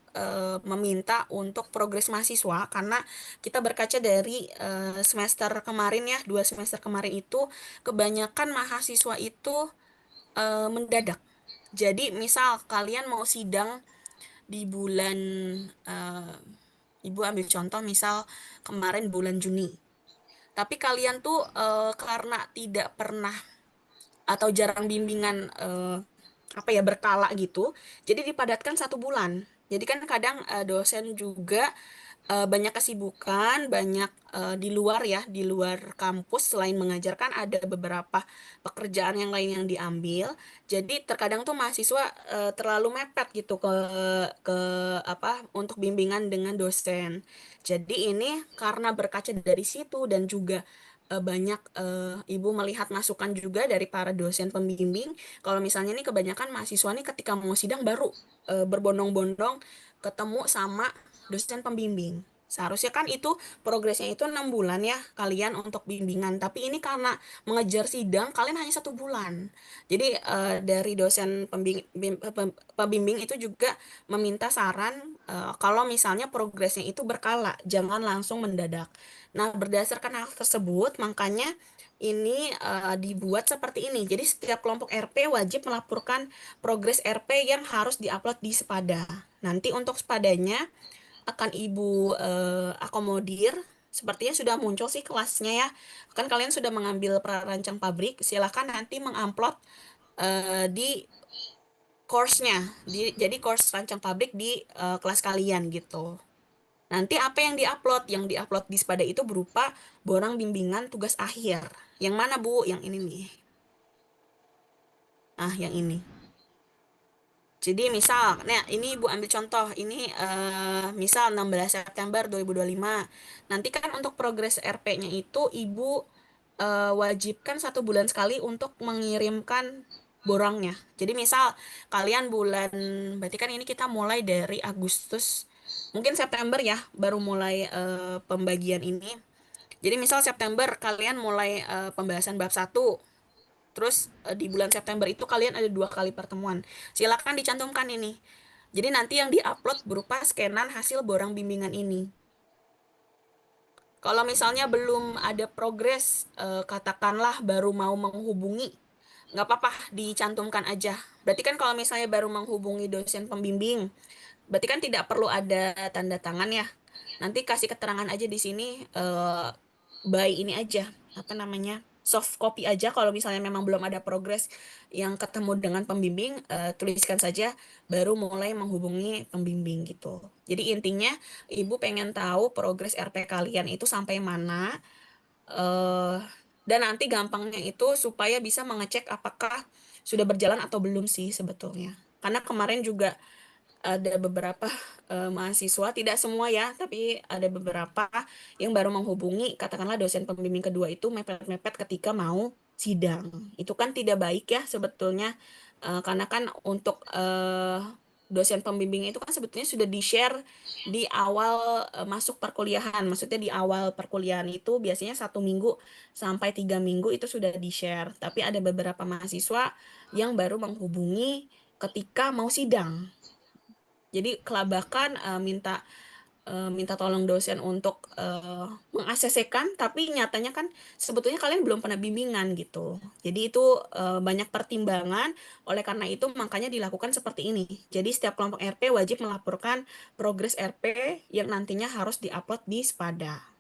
S1: meminta untuk progres mahasiswa karena kita berkaca dari semester kemarin ya, 2 semester kemarin itu kebanyakan mahasiswa itu mendadak. Jadi misal kalian mau sidang di bulan Ibu ambil contoh misal kemarin bulan Juni. Tapi kalian tuh karena tidak pernah atau jarang bimbingan berkala gitu, jadi dipadatkan 1 bulan. Jadi kan kadang dosen juga banyak kesibukan, banyak di luar ya, di luar kampus selain mengajarkan ada beberapa pekerjaan yang lain yang diambil. Jadi terkadang tuh mahasiswa terlalu mepet gitu ke untuk bimbingan dengan dosen. Jadi ini karena berkaca dari situ dan juga banyak Ibu melihat masukan juga dari para dosen pembimbing. Kalau misalnya nih kebanyakan mahasiswa nih ketika mau sidang baru berbondong-bondong ketemu sama dosen pembimbing. Seharusnya kan itu progresnya itu 6 bulan ya kalian untuk bimbingan. Tapi ini karena mengejar sidang kalian hanya 1 bulan. Jadi dari dosen pembimbing itu juga meminta saran kalau misalnya progresnya itu berkala, jangan langsung mendadak. Nah, berdasarkan hal tersebut, makanya ini dibuat seperti ini. Jadi setiap kelompok RP wajib melaporkan progres RP yang harus diupload di Sepada. Nanti untuk Sepadanya akan Ibu akomodir. Sepertinya sudah muncul sih kelasnya ya. Kan kalian sudah mengambil perancang pabrik, silahkan nanti mengupload di course-nya. Jadi course rancang pabrik di kelas kalian gitu. Nanti apa yang diupload? Yang diupload di Spada itu berupa borang bimbingan tugas akhir. Yang mana Bu? Yang ini nih. Ah, yang ini. Jadi misal, nah ini Ibu ambil contoh, ini misal 16 September 2025. Nanti kan untuk progres RP-nya itu Ibu wajibkan 1 bulan sekali untuk mengirimkan borangnya. Jadi misal kalian bulan, berarti kan ini kita mulai dari Agustus, mungkin September ya, baru mulai pembagian ini. Jadi misal September kalian mulai pembahasan bab 1. Terus di bulan September itu kalian ada 2 kali pertemuan. Silakan dicantumkan ini. Jadi nanti yang diupload berupa scanan hasil borang bimbingan ini. Kalau misalnya belum ada progres, katakanlah baru mau menghubungi, nggak apa-apa dicantumkan aja. Berarti kan kalau misalnya baru menghubungi dosen pembimbing, berarti kan tidak perlu ada tanda tangan ya. Nanti kasih keterangan aja di sini, by ini aja, apa namanya, soft copy aja kalau misalnya memang belum ada progres yang ketemu dengan pembimbing, tuliskan saja baru mulai menghubungi pembimbing gitu. Jadi intinya Ibu pengen tahu progres RP kalian itu sampai mana, eh, dan nanti gampangnya itu supaya bisa mengecek apakah sudah berjalan atau belum sih sebetulnya. Karena kemarin juga ada beberapa mahasiswa, tidak semua ya, tapi ada beberapa yang baru menghubungi, katakanlah dosen pembimbing kedua itu mepet-mepet ketika mau sidang. Itu kan tidak baik ya sebetulnya, karena kan untuk dosen pembimbing itu kan sebetulnya sudah di-share di awal masuk perkuliahan. Maksudnya di awal perkuliahan itu biasanya 1 minggu sampai 3 minggu itu sudah di-share. Tapi ada beberapa mahasiswa yang baru menghubungi ketika mau sidang. Jadi kelabakan minta tolong dosen untuk meng-ACC-kan, tapi nyatanya kan sebetulnya kalian belum pernah bimbingan gitu. Jadi itu banyak pertimbangan, oleh karena itu makanya dilakukan seperti ini. Jadi setiap kelompok RP wajib melaporkan progres RP yang nantinya harus diupload di Spada.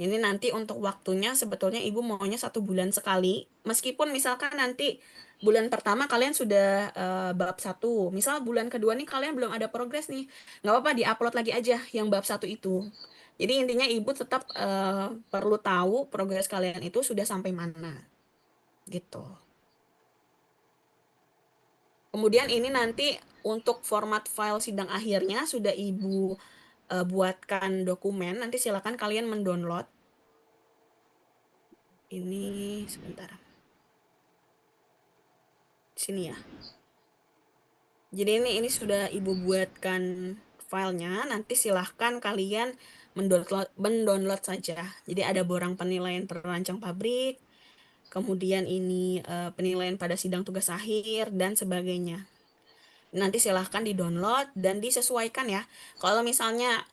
S1: Ini nanti untuk waktunya sebetulnya Ibu maunya 1 bulan sekali. Meskipun misalkan nanti bulan pertama kalian sudah bab 1. Misal bulan kedua nih kalian belum ada progres nih. Nggak apa-apa diupload lagi aja yang bab 1 itu. Jadi intinya Ibu tetap perlu tahu progres kalian itu sudah sampai mana. Gitu. Kemudian ini nanti untuk format file sidang akhirnya sudah Ibu buatkan dokumen. Nanti silakan kalian mendownload. Ini sebentar. Sini ya. Jadi ini sudah Ibu buatkan filenya, nanti silahkan kalian mendownload saja. Jadi ada borang penilaian perancang pabrik, kemudian ini penilaian pada sidang tugas akhir dan sebagainya. Nanti silahkan di-download dan disesuaikan ya. Kalau misalnya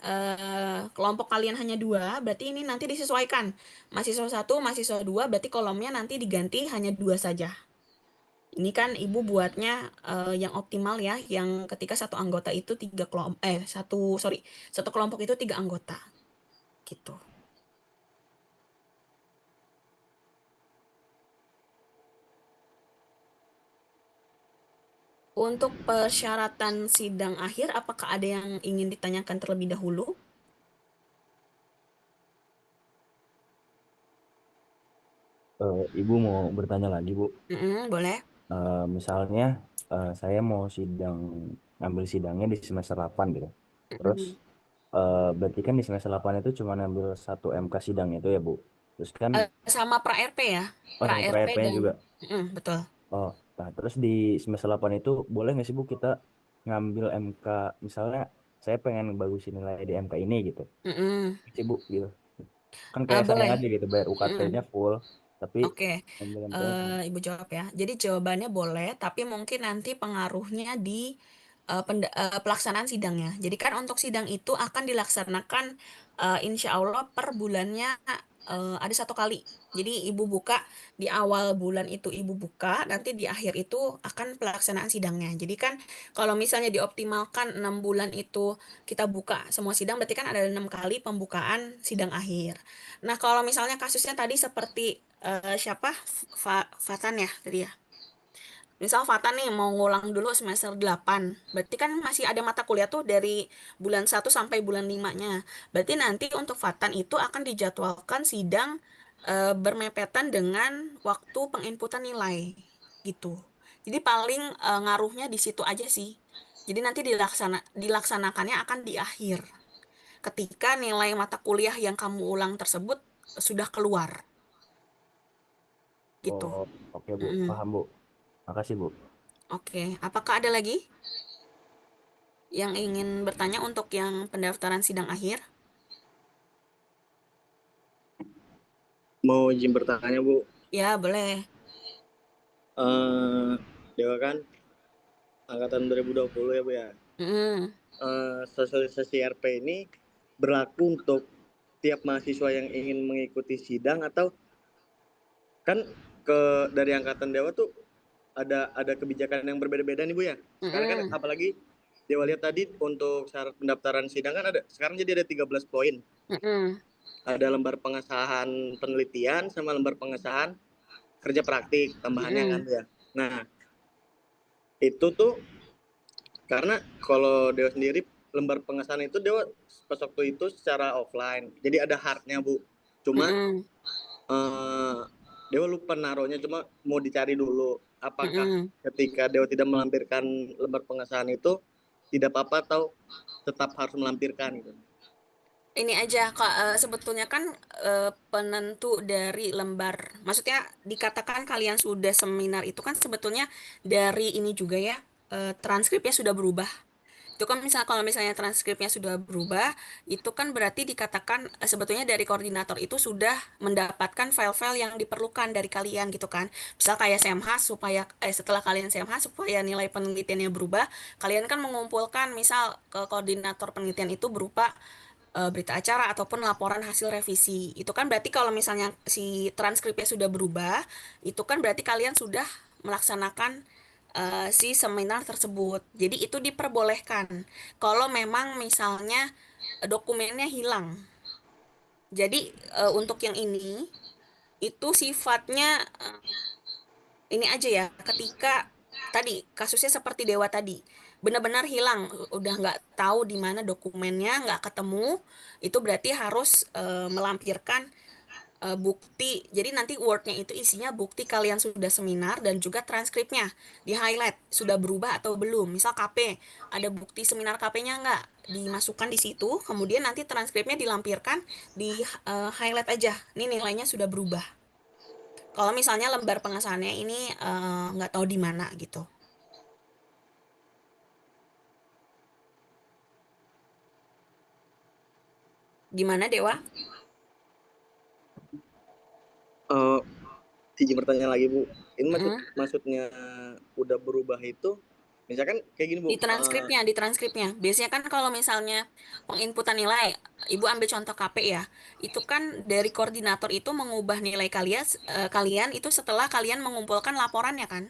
S1: kelompok kalian hanya 2, berarti ini nanti disesuaikan. Mahasiswa 1, mahasiswa 2, berarti kolomnya nanti diganti hanya 2 saja. Ini kan Ibu buatnya yang optimal ya, yang ketika satu anggota itu satu kelompok itu 3 anggota, gitu. Untuk persyaratan sidang akhir, apakah ada yang ingin ditanyakan terlebih dahulu?
S4: Ibu mau bertanya lagi, Bu.
S1: Boleh.
S4: Misalnya saya mau ngambil sidangnya di semester 8 gitu. Terus berarti kan di semester 8 itu cuma ngambil 1 MK sidang itu ya, Bu. Terus kan
S1: Sama pra RP ya, pra
S4: sama
S1: RP
S4: pra-RP-nya
S1: dan
S4: juga.
S1: betul.
S4: Oh, nah terus di semester 8 itu boleh nggak sih Bu kita ngambil MK, misalnya saya pengen bagusin nilai di MK ini gitu.
S1: Mm-mm.
S4: Sih Bu gitu. Kan kayak sayang
S1: Boleh.
S4: aja gitu bayar UKT-nya
S1: Mm-mm.
S4: full, tapi
S1: Oke,
S4: ngambil MK-nya kan.
S1: Ibu jawab ya. Jadi jawabannya boleh, tapi mungkin nanti pengaruhnya di pelaksanaan sidangnya. Jadi kan untuk sidang itu akan dilaksanakan insya Allah per bulannya ada 1 kali. Jadi ibu buka di awal bulan itu ibu buka, nanti di akhir itu akan pelaksanaan sidangnya. Jadi kan kalau misalnya dioptimalkan 6 bulan itu kita buka semua sidang, berarti kan ada 6 kali pembukaan sidang akhir. Nah, kalau misalnya kasusnya tadi seperti siapa? Fatan ya tadi ya. Misal Fatan nih mau ngulang dulu semester 8. Berarti kan masih ada mata kuliah tuh dari bulan 1 sampai bulan 5-nya. Berarti nanti untuk Fatan itu akan dijadwalkan sidang bermepetan dengan waktu penginputan nilai gitu. Jadi paling ngaruhnya di situ aja sih. Jadi nanti dilaksanakannya akan di akhir ketika nilai mata kuliah yang kamu ulang tersebut sudah keluar gitu.
S4: Oh, oke Bu,
S1: Mm-mm.
S4: paham Bu. Makasih Bu.
S1: Oke, apakah ada lagi yang ingin bertanya untuk yang pendaftaran sidang akhir?
S6: Mau izin bertanya Bu,
S1: Ya, boleh.
S6: eh Dewa kan angkatan 2020 ya Bu ya.
S1: Mm-mm.
S6: Sosialisasi RP ini berlaku untuk tiap mahasiswa yang ingin mengikuti sidang atau kan dari angkatan Dewa tuh ada kebijakan yang berbeda-beda nih Bu ya. Sekarang kan
S1: Mm-mm.
S6: apalagi Dewa lihat tadi untuk syarat pendaftaran sidang kan sekarang jadi ada 13 poin.
S1: Mm-mm.
S6: Ada lembar pengesahan penelitian sama lembar pengesahan kerja praktik tambahannya kan
S1: Mm-mm.
S6: ya. Nah, itu tuh karena kalau Dewa sendiri lembar pengesahan itu Dewa pas waktu itu secara offline. Jadi ada hardnya Bu. Cuma
S1: Mm-mm.
S6: eh, Dewa lupa naruhnya, cuma mau dicari dulu apakah
S1: Mm-mm.
S6: ketika Dewa tidak melampirkan lembar pengesahan itu tidak apa-apa atau tetap harus melampirkan gitu.
S1: Ini aja, Kak, sebetulnya kan penentu dari lembar, maksudnya dikatakan kalian sudah seminar itu kan sebetulnya dari ini juga ya, transkripnya sudah berubah. Itu kan kalau misalnya transkripnya sudah berubah, itu kan berarti dikatakan sebetulnya dari koordinator itu sudah mendapatkan file-file yang diperlukan dari kalian gitu kan. Misal kayak SMH supaya setelah kalian SMH supaya nilai penelitiannya berubah, kalian kan mengumpulkan misal ke koordinator penelitian itu berupa berita acara ataupun laporan hasil revisi. Itu kan berarti kalau misalnya si transkripnya sudah berubah, itu kan berarti kalian sudah melaksanakan si seminar tersebut. Jadi itu diperbolehkan. Kalau memang misalnya dokumennya hilang. Jadi untuk yang ini itu sifatnya ini aja ya, ketika tadi kasusnya seperti Dewa tadi, benar-benar hilang, udah nggak tahu di mana dokumennya, nggak ketemu, itu berarti harus melampirkan bukti. Jadi nanti Word-nya itu isinya bukti kalian sudah seminar dan juga transkripnya di highlight sudah berubah atau belum. Misal KP, ada bukti seminar KP-nya nggak? Dimasukkan di situ, kemudian nanti transkripnya dilampirkan di highlight aja. Ini nilainya sudah berubah. Kalau misalnya lembar pengesahannya ini nggak tahu di mana gitu. Gimana Dewa?
S6: Eh izin bertanya lagi Bu, ini
S1: Mm-mm.
S6: maksudnya udah berubah itu misalkan kayak gini Bu.
S1: Di transkripnya. Biasanya kan kalau misalnya penginputan nilai, Ibu ambil contoh KP ya. Itu kan dari koordinator itu mengubah nilai kalian itu setelah kalian mengumpulkan laporannya kan?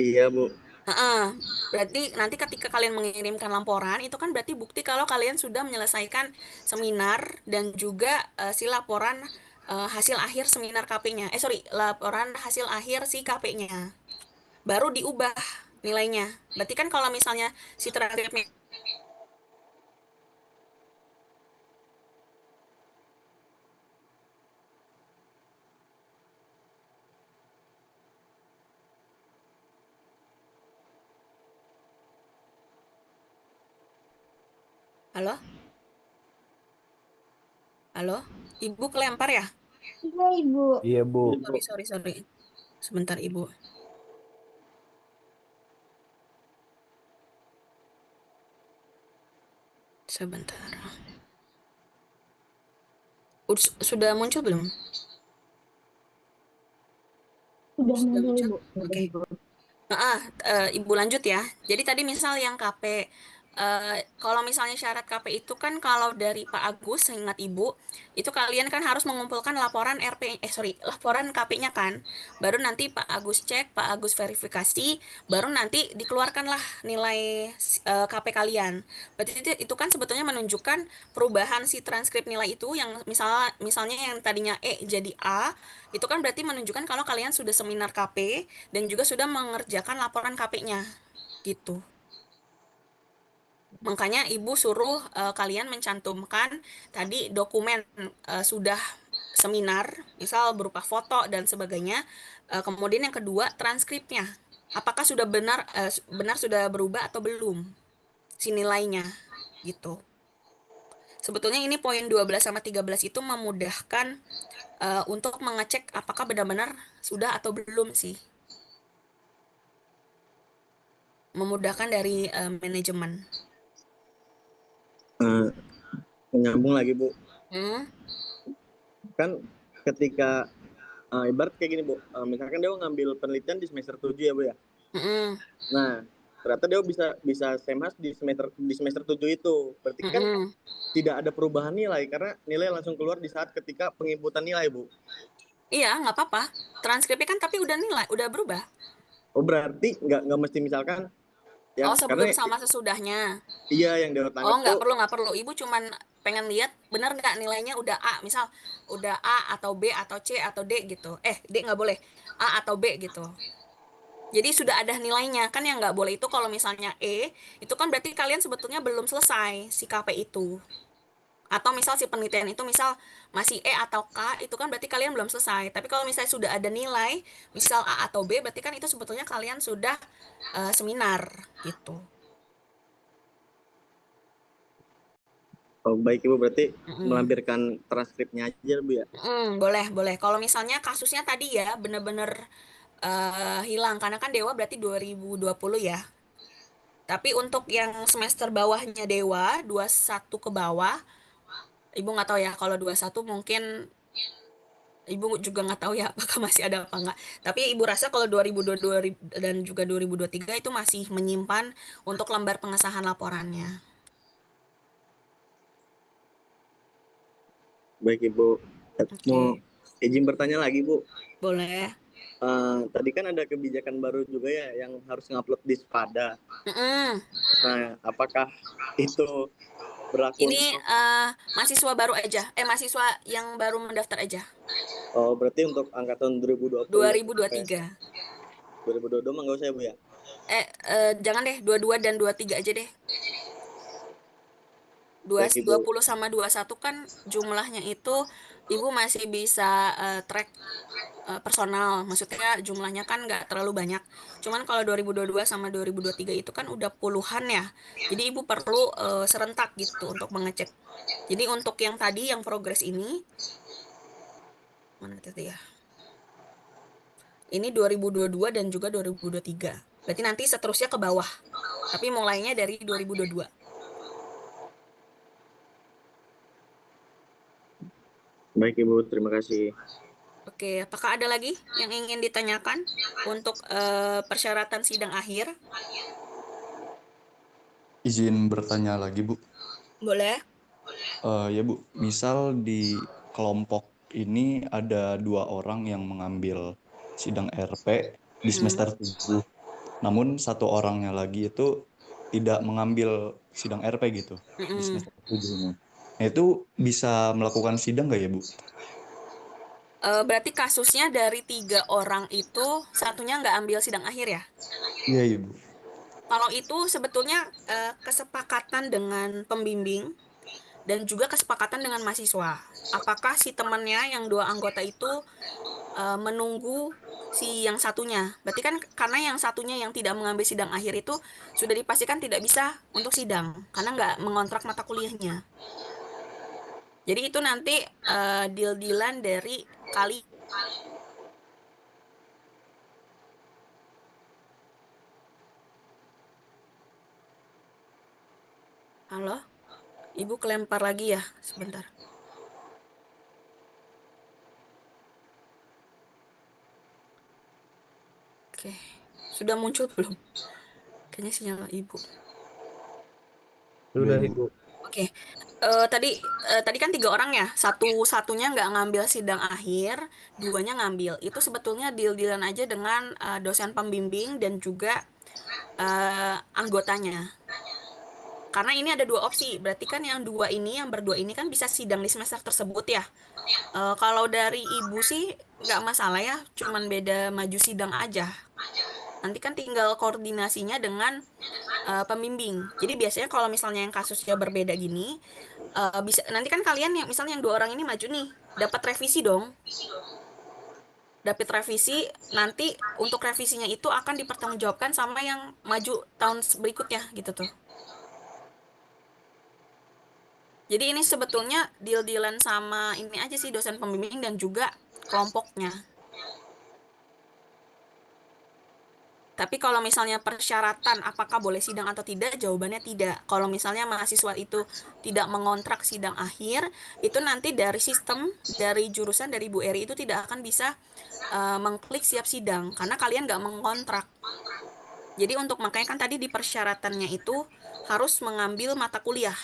S6: Iya Bu.
S1: Heeh. Berarti nanti ketika kalian mengirimkan laporan, itu kan berarti bukti kalau kalian sudah menyelesaikan seminar dan juga si laporan hasil akhir seminar KP-nya. Sorry, laporan hasil akhir si KP-nya. Baru diubah nilainya. Berarti kan kalau misalnya si transkripnya, halo? Halo? Ibu kelempar ya?
S7: Iya, Ibu.
S4: Iya, Bu.
S1: Sorry. Sebentar, Ibu. Sebentar. Sudah muncul belum?
S7: Sudah
S1: Sudah
S7: muncul,
S1: muncul?
S7: Ibu.
S1: Oke. Ibu lanjut ya. Jadi tadi misal yang KP, kalau misalnya syarat KP itu kan kalau dari Pak Agus, ingat Ibu, itu kalian kan harus mengumpulkan laporan laporan KP-nya kan. Baru nanti Pak Agus cek, Pak Agus verifikasi, baru nanti dikeluarkanlah nilai KP kalian. Berarti itu kan sebetulnya menunjukkan perubahan si transkrip nilai itu yang misalnya yang tadinya E jadi A, itu kan berarti menunjukkan kalau kalian sudah seminar KP dan juga sudah mengerjakan laporan KP-nya gitu. Makanya Ibu suruh kalian mencantumkan tadi dokumen sudah seminar, misal berupa foto dan sebagainya. Kemudian yang kedua transkripnya. Apakah sudah benar sudah berubah atau belum si nilainya gitu. Sebetulnya ini poin 12 sama 13 itu memudahkan untuk mengecek apakah benar-benar sudah atau belum sih. Memudahkan dari manajemen.
S6: Menyambung lagi, Bu.
S1: Hmm?
S6: Kan ketika ibarat kayak gini, Bu. Misalkan dia ngambil penelitian di semester 7 ya, Bu ya.
S1: Mm-mm.
S6: Nah, ternyata dia bisa SEMAS di semester 7 itu. Berarti kan
S1: Mm-mm.
S6: tidak ada perubahan nilai karena nilai langsung keluar di saat ketika penginputan nilai, Bu.
S1: Iya, nggak apa-apa. Transkripnya kan tapi udah berubah.
S6: Oh, berarti nggak mesti misalkan ya,
S1: Sebelum
S6: karena
S1: sama sesudahnya.
S6: iya yang dia tangkap
S1: Nggak
S6: tuh
S1: perlu. Ibu cuman pengen lihat benar nggak nilainya udah A, misal udah A atau B atau C atau D gitu. D nggak boleh, A atau B gitu. Jadi sudah ada nilainya, kan yang nggak boleh itu kalau misalnya E, itu kan berarti kalian sebetulnya belum selesai si KP itu. Atau misal si penelitian itu misal masih E atau K, itu kan berarti kalian belum selesai. Tapi kalau misalnya sudah ada nilai, misal A atau B, berarti kan itu sebetulnya kalian sudah seminar gitu.
S6: oh, baik Ibu, berarti
S1: Mm-mm.
S6: melampirkan transkripnya aja, Bu ya.
S1: Boleh. Kalau misalnya kasusnya tadi ya benar-benar hilang, karena kan Dewa berarti 2020 ya. Tapi untuk yang semester bawahnya Dewa, 21 ke bawah, Ibu nggak tahu ya, kalau 21 mungkin Ibu juga nggak tahu ya apakah masih ada apa nggak. Tapi Ibu rasa kalau 2022 dan juga 2023 itu masih menyimpan untuk lembar pengesahan laporannya.
S6: Baik Ibu. Mau izin bertanya lagi, Bu.
S1: Boleh.
S6: Tadi kan ada kebijakan baru juga ya yang harus ngupload di Spada. Nah, apakah itu berlaku?
S1: Ini mahasiswa baru aja, mahasiswa yang baru mendaftar aja.
S6: Oh, berarti untuk angkatan 2020.
S1: 2023.
S6: 2022 mah nggak usah ya, Bu ya?
S1: Jangan deh, 22 dan 23 aja deh. 20 sama 21 kan jumlahnya itu Ibu masih bisa track personal, maksudnya jumlahnya kan nggak terlalu banyak. Cuman kalau 2022 sama 2023 itu kan udah puluhan ya. Jadi Ibu perlu serentak gitu untuk mengecek. Jadi untuk yang tadi yang progres ini, mana tadi ya? Ini 2022 dan juga 2023. Berarti nanti seterusnya ke bawah. Tapi mulainya dari 2022.
S6: Baik Ibu, terima kasih.
S1: Oke, apakah ada lagi yang ingin ditanyakan untuk persyaratan sidang akhir?
S2: Izin bertanya lagi, Bu.
S1: Boleh.
S2: Ya, Bu. Misal di kelompok ini ada 2 orang yang mengambil sidang RP di semester 7. Namun 1 orangnya lagi itu tidak mengambil sidang RP gitu di semester 7-nya. Nah, itu bisa melakukan sidang nggak ya, Bu?
S1: Berarti kasusnya dari 3 orang itu satunya nggak ambil sidang akhir ya?
S2: Iya, Bu.
S1: Kalau itu sebetulnya kesepakatan dengan pembimbing dan juga kesepakatan dengan mahasiswa. Apakah si temannya yang 2 anggota itu menunggu si yang satunya? Berarti kan karena yang satunya yang tidak mengambil sidang akhir itu sudah dipastikan tidak bisa untuk sidang karena nggak mengontrak mata kuliahnya. Jadi itu nanti deal-dealan dari kali. Halo, Ibu kelempar lagi ya, sebentar. Oke, sudah muncul belum? Kayaknya sinyal Ibu.
S4: Sudah,
S2: Ibu.
S4: Ibu.
S1: Oke, tadi kan 3 orang ya, satunya nggak ngambil sidang akhir, 2-nya ngambil. Itu sebetulnya deal-dealan aja dengan dosen pembimbing dan juga anggotanya. Karena ini ada 2 opsi, berarti kan yang berdua ini kan bisa sidang di semester tersebut ya. Kalau dari Ibu sih nggak masalah ya, cuman beda maju sidang aja. Nanti kan tinggal koordinasinya dengan pembimbing. Jadi biasanya kalau misalnya yang kasusnya berbeda gini, bisa nanti kan kalian yang misalnya yang 2 orang ini maju nih, dapat revisi dong. Dapat revisi, nanti untuk revisinya itu akan dipertanggungjawabkan sama yang maju tahun berikutnya gitu tuh. Jadi ini sebetulnya deal-dealan sama ini aja sih dosen pembimbing dan juga kelompoknya. Tapi kalau misalnya persyaratan apakah boleh sidang atau tidak, jawabannya tidak. Kalau misalnya mahasiswa itu tidak mengontrak sidang akhir, itu nanti dari sistem, dari jurusan, dari Bu Eri itu tidak akan bisa mengklik siap sidang, karena kalian nggak mengontrak. Jadi makanya kan tadi di persyaratannya itu harus mengambil mata kuliah.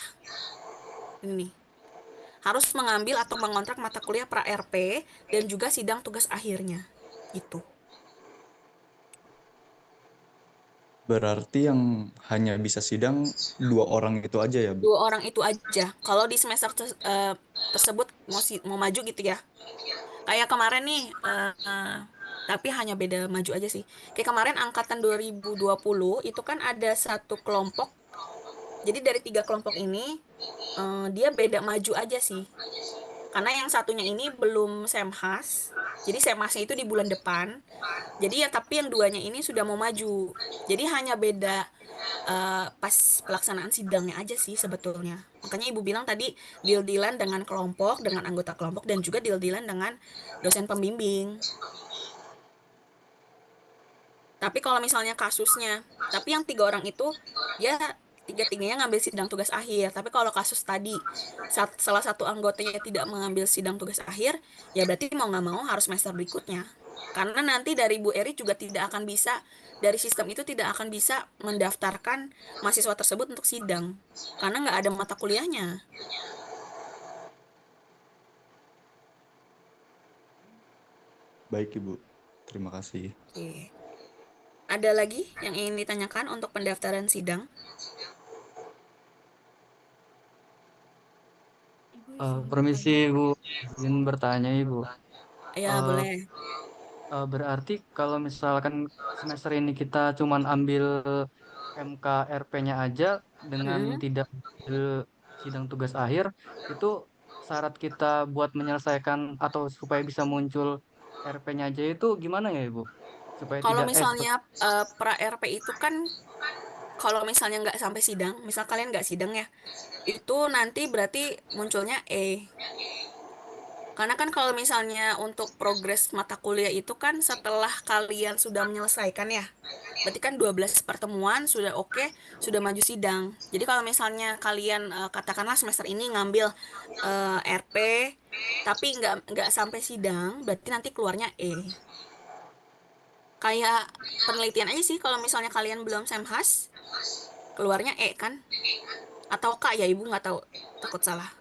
S1: Ini harus mengambil atau mengontrak mata kuliah pra-RP dan juga sidang tugas akhirnya. Gitu.
S2: Berarti yang hanya bisa sidang 2 orang itu aja ya, Bu?
S1: 2 orang itu aja. Kalau di semester tersebut mau maju gitu ya. Kayak kemarin nih, tapi hanya beda maju aja sih. Kayak kemarin angkatan 2020 itu kan ada satu kelompok. Jadi dari 3 kelompok ini dia beda maju aja sih. Karena yang satunya ini belum semhas. Jadi semhasnya itu di bulan depan. Jadi ya tapi yang 2-nya ini sudah mau maju. Jadi hanya beda pas pelaksanaan sidangnya aja sih sebetulnya. Makanya Ibu bilang tadi deal-dealan dengan kelompok, dengan anggota kelompok, dan juga deal-dealan dengan dosen pembimbing. Tapi kalau misalnya kasusnya, tapi yang 3 orang itu ya tiga-tiganya ngambil sidang tugas akhir. Tapi kalau kasus tadi salah satu anggotanya tidak mengambil sidang tugas akhir, ya berarti mau nggak mau harus semester berikutnya. Karena nanti dari Bu Eri juga tidak akan bisa, dari sistem itu tidak akan bisa mendaftarkan mahasiswa tersebut untuk sidang. Karena nggak ada mata kuliahnya.
S2: Baik, Ibu. Terima kasih.
S1: Oke. Ada lagi yang ingin ditanyakan untuk pendaftaran sidang?
S8: Permisi Ibu, izin bertanya Ibu.
S1: Ya, boleh.
S8: Berarti kalau misalkan semester ini kita cuman ambil MKRP-nya aja dengan tidak ambil sidang tugas akhir, itu syarat kita buat menyelesaikan atau supaya bisa muncul RP-nya aja itu gimana ya Ibu? Supaya
S1: Kalau
S8: tidak
S1: misalnya pra-RP itu kan, kalau misalnya nggak sampai sidang, misal kalian nggak sidang ya, itu nanti berarti munculnya E. Karena kan kalau misalnya untuk progres mata kuliah itu kan setelah kalian sudah menyelesaikan ya, berarti kan 12 pertemuan sudah oke, sudah maju sidang. Jadi kalau misalnya kalian katakanlah semester ini ngambil RP, tapi nggak sampai sidang, berarti nanti keluarnya E. Kayak penelitian aja sih, kalau misalnya kalian belum semhas, keluarnya E kan? Atau K ya, Ibu nggak tahu, takut salah.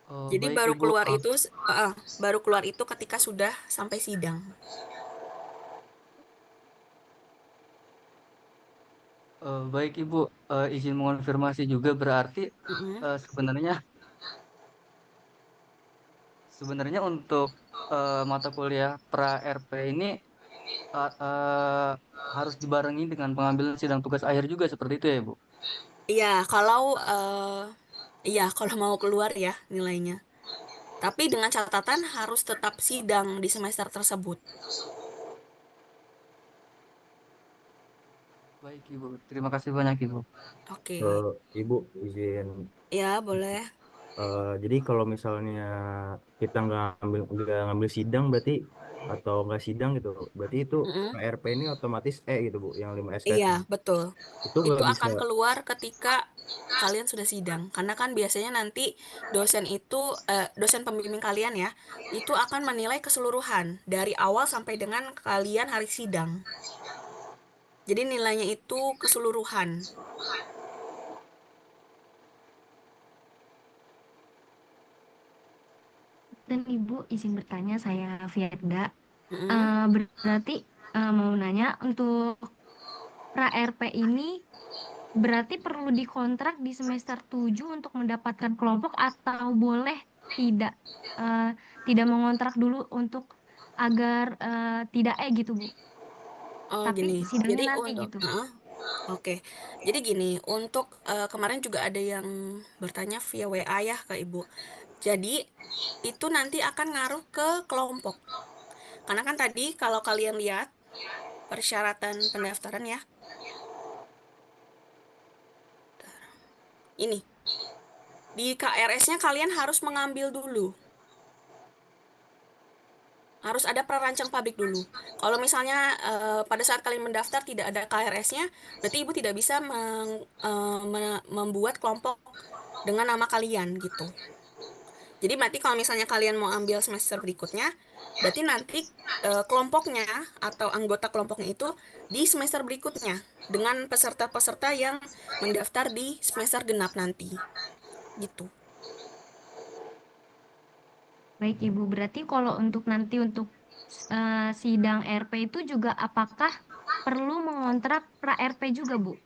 S1: Jadi
S8: baik
S1: baru
S8: Ibu.
S1: keluar itu ketika sudah sampai sidang.
S8: Baik Ibu, izin mengonfirmasi juga berarti sebenarnya untuk mata kuliah pra-RP ini harus dibarengi dengan pengambilan sidang tugas akhir juga seperti itu ya, Bu?
S1: Iya, kalau mau keluar ya nilainya. Tapi dengan catatan harus tetap sidang di semester tersebut.
S8: Baik Ibu, terima kasih banyak Ibu.
S1: Oke.
S4: Ibu izin.
S1: Ya, boleh.
S4: Jadi kalau misalnya kita nggak ngambil sidang berarti atau nggak sidang gitu, berarti itu
S1: Mm-mm.
S4: KRP ini otomatis gitu Bu, yang 5 SKS
S1: Iya, betul.
S4: itu
S1: Itu
S4: nggak bisa.
S1: akan keluar ketika kalian sudah sidang. Karena kan biasanya nanti dosen itu, dosen pembimbing kalian ya, itu akan menilai keseluruhan dari awal sampai dengan kalian hari sidang. Jadi nilainya itu keseluruhan.
S3: Dan Ibu izin bertanya, saya Firda.
S1: Mm-mm.
S3: Berarti mau nanya untuk pra-RP ini berarti perlu dikontrak di semester 7 untuk mendapatkan kelompok atau boleh tidak tidak mengontrak dulu untuk agar tidak gitu Bu.
S1: Oh,
S3: Tapi
S1: gini.
S3: sidangnya
S1: Jadi
S3: nanti
S1: untuk,
S3: gitu.
S1: oke. Jadi gini, untuk kemarin juga ada yang bertanya via WA ya ke Ibu. Jadi itu nanti akan ngaruh ke kelompok. Karena kan tadi kalau kalian lihat persyaratan pendaftaran ya, ini di KRS-nya kalian harus mengambil dulu. Harus ada prarancang pabrik dulu. Kalau misalnya pada saat kalian mendaftar tidak ada KRS-nya, berarti Ibu tidak bisa membuat kelompok dengan nama kalian gitu. Jadi berarti kalau misalnya kalian mau ambil semester berikutnya, berarti nanti kelompoknya atau anggota kelompoknya itu di semester berikutnya dengan peserta-peserta yang mendaftar di semester genap nanti. Gitu.
S3: Baik Ibu, berarti kalau untuk nanti untuk sidang RP itu juga apakah perlu mengontrak pra-RP juga Bu?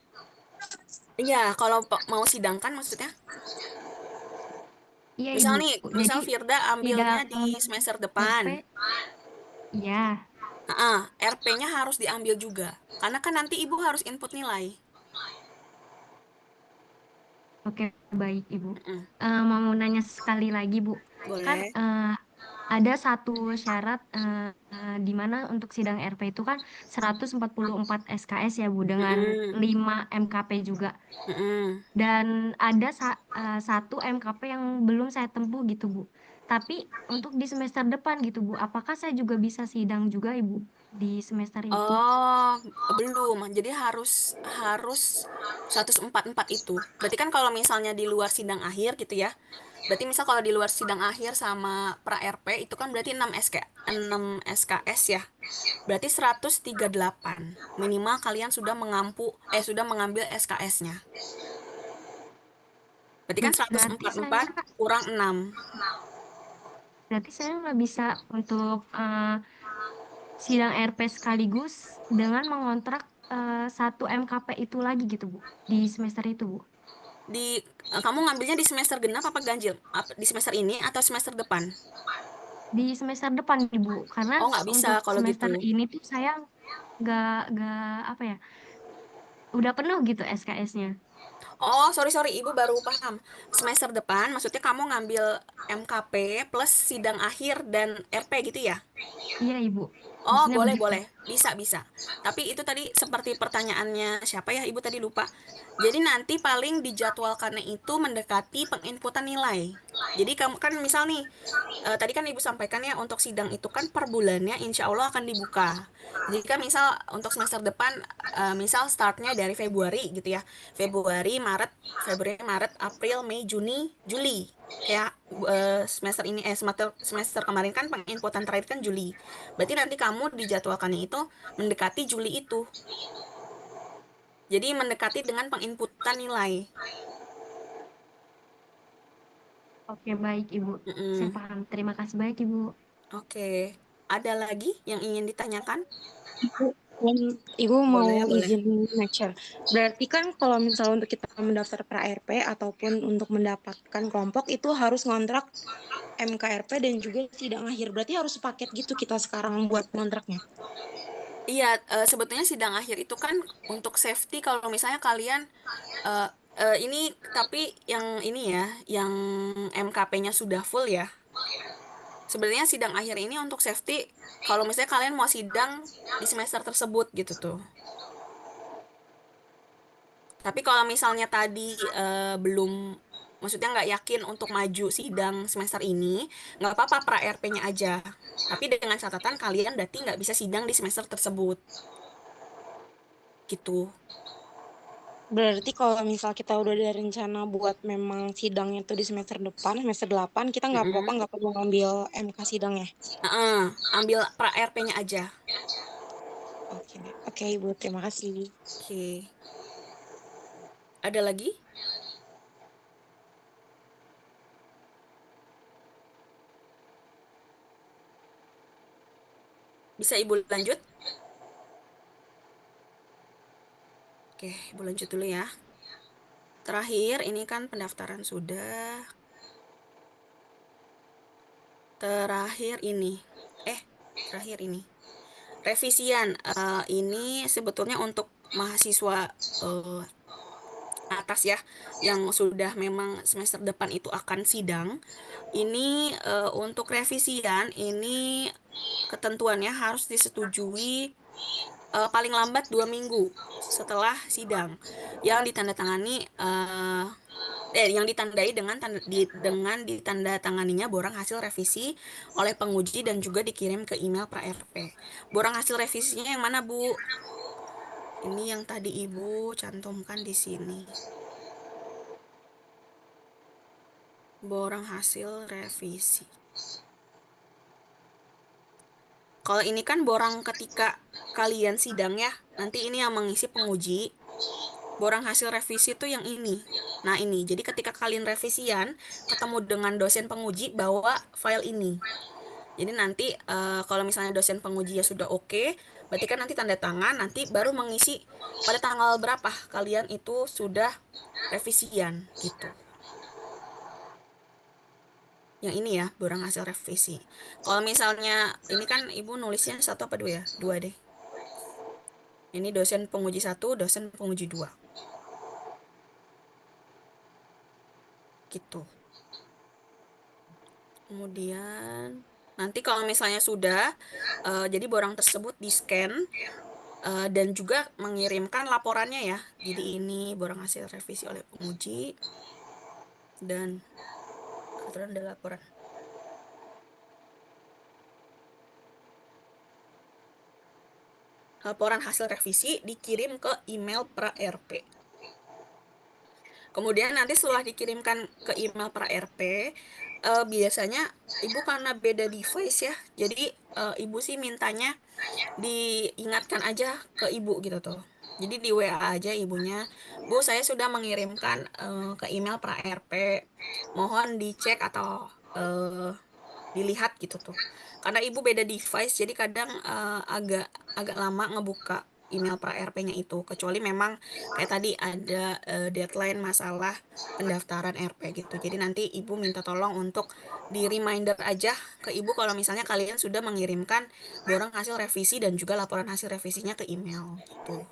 S1: Iya, kalau mau sidangkan maksudnya.
S3: Iya
S1: Misal
S3: Ibu,
S1: nih,
S3: jadi
S1: misal Firda ambilnya
S3: sidang
S1: di semester depan.
S3: RP, ya.
S1: RP-nya harus diambil juga. Karena kan nanti Ibu harus input nilai.
S3: Oke, baik Ibu.
S1: Mm-mm.
S3: Mau nanya sekali lagi Bu, kan
S1: Boleh.
S3: ada satu syarat di mana untuk sidang RP itu kan 144 SKS ya Bu, dengan
S1: Mm-mm.
S3: 5 MKP juga.
S1: Mm-mm.
S3: Dan ada satu MKP yang belum saya tempuh gitu Bu. Tapi untuk di semester depan gitu Bu, apakah saya juga bisa sidang juga Ibu di semester itu?
S1: Oh, belum. Jadi harus harus 144 itu. Berarti kan kalau misalnya di luar sidang akhir gitu ya. Berarti misal kalau di luar sidang akhir sama pra RP itu kan berarti 6 SKS ya. Berarti 138. Minimal kalian sudah mengambil SKS-nya. Berarti kan
S3: Berarti saya
S1: 144 kurang 6.
S3: berarti saya nggak bisa untuk sidang RP sekaligus dengan mengontrak satu MKP itu lagi gitu Bu di semester itu Bu.
S1: Kamu ngambilnya di semester genap apa ganjil? Di semester ini atau semester depan?
S3: Di semester depan Ibu, karena
S1: Oh, nggak bisa
S3: untuk
S1: kalau
S3: semester
S1: gitu.
S3: ini tuh saya nggak apa ya, udah penuh gitu SKS-nya.
S1: Oh, sorry, Ibu baru paham. Semester depan, maksudnya kamu ngambil MKP plus sidang akhir dan RP gitu ya?
S3: Iya Ibu,
S1: Oh,
S3: maksudnya
S1: boleh,
S3: begitu.
S1: bisa. Tapi itu tadi seperti pertanyaannya siapa ya, Ibu tadi lupa. Jadi nanti paling dijadwalkannya itu mendekati penginputan nilai. Jadi kamu kan misal nih, tadi kan Ibu sampaikan ya untuk sidang itu kan per bulannya insya Allah akan dibuka. Jadi kan misal untuk semester depan, misal startnya dari Februari gitu ya. Februari, Maret, April, Mei, Juni, Juli. Kayak semester kemarin kan penginputan terakhir kan Juli. Berarti nanti kamu dijadwalkannya itu mendekati Juli itu. Jadi mendekati dengan penginputan nilai.
S3: Oke baik Ibu, saya
S1: Mm-mm.
S3: paham. Terima kasih baik Ibu.
S1: Oke, ada lagi yang ingin ditanyakan?
S9: Ibu mau
S1: Boleh.
S9: izin make-share. Berarti kan kalau misalnya untuk kita mendaftar pra-RP ataupun untuk mendapatkan kelompok itu harus ngontrak MKRP dan juga sidang akhir. Berarti harus paket gitu kita sekarang buat ngontraknya.
S1: Iya, sebetulnya sidang akhir itu kan untuk safety kalau misalnya kalian ini tapi yang ini ya, yang MKP-nya sudah full ya. Sebenarnya sidang akhir ini untuk safety kalau misalnya kalian mau sidang di semester tersebut gitu tuh. Tapi kalau misalnya tadi belum, maksudnya nggak yakin untuk maju sidang semester ini, nggak apa-apa pra RP-nya aja. Tapi dengan catatan kalian berarti nggak bisa sidang di semester tersebut. Gitu.
S9: Berarti kalau misal kita udah ada rencana buat memang sidangnya tuh di semester depan, semester 8, kita nggak apa-apa, nggak perlu ngambil MK sidangnya.
S1: Ambil pra RP-nya aja.
S9: Oke, Ibu, terima kasih.
S1: Oke. Ada lagi? Bisa Ibu lanjut? Oke, Ibu lanjut dulu ya. Terakhir, ini kan pendaftaran sudah. Terakhir ini. Revisian. Ini sebetulnya untuk mahasiswa atas ya, yang sudah memang semester depan itu akan sidang. Ini untuk revisian, ini ketentuannya harus disetujui paling lambat 2 minggu setelah sidang, yang ditandatangani yang ditandai dengan ditandatanganinya borang hasil revisi oleh penguji dan juga dikirim ke email pra RP. Borang hasil revisinya yang mana, Bu? Ini yang tadi Ibu cantumkan di sini. Borang hasil revisi. Kalau ini kan borang ketika kalian sidang ya, nanti ini yang mengisi penguji. Borang hasil revisi itu yang ini. Nah ini, jadi ketika kalian revisian, ketemu dengan dosen penguji, bawa file ini. Jadi nanti kalau misalnya dosen penguji ya sudah oke, berarti kan nanti tanda tangan, nanti baru mengisi pada tanggal berapa kalian itu sudah revisian gitu. Yang ini ya, borang hasil revisi. Kalau misalnya ini kan Ibu nulisnya 1 apa 2 ya? 2 deh. Ini dosen penguji 1, dosen penguji 2. Gitu. Kemudian nanti kalau misalnya sudah, jadi borang tersebut di-scan dan juga mengirimkan laporannya ya. Jadi ini borang hasil revisi oleh penguji dan kebetulan ada laporan. Laporan hasil revisi dikirim ke email pra RP. Kemudian nanti setelah dikirimkan ke email pra RP, biasanya Ibu karena beda device ya, jadi Ibu sih mintanya diingatkan aja ke Ibu gitu tuh. Jadi di WA aja ibunya, Bu saya sudah mengirimkan ke email pra RP, mohon dicek atau dilihat gitu tuh. Karena Ibu beda device, jadi kadang agak lama ngebuka email pra RP-nya itu, kecuali memang kayak tadi ada deadline masalah pendaftaran RP gitu. Jadi nanti Ibu minta tolong untuk di reminder aja ke Ibu kalau misalnya kalian sudah mengirimkan borang hasil revisi dan juga laporan hasil revisinya ke email gitu.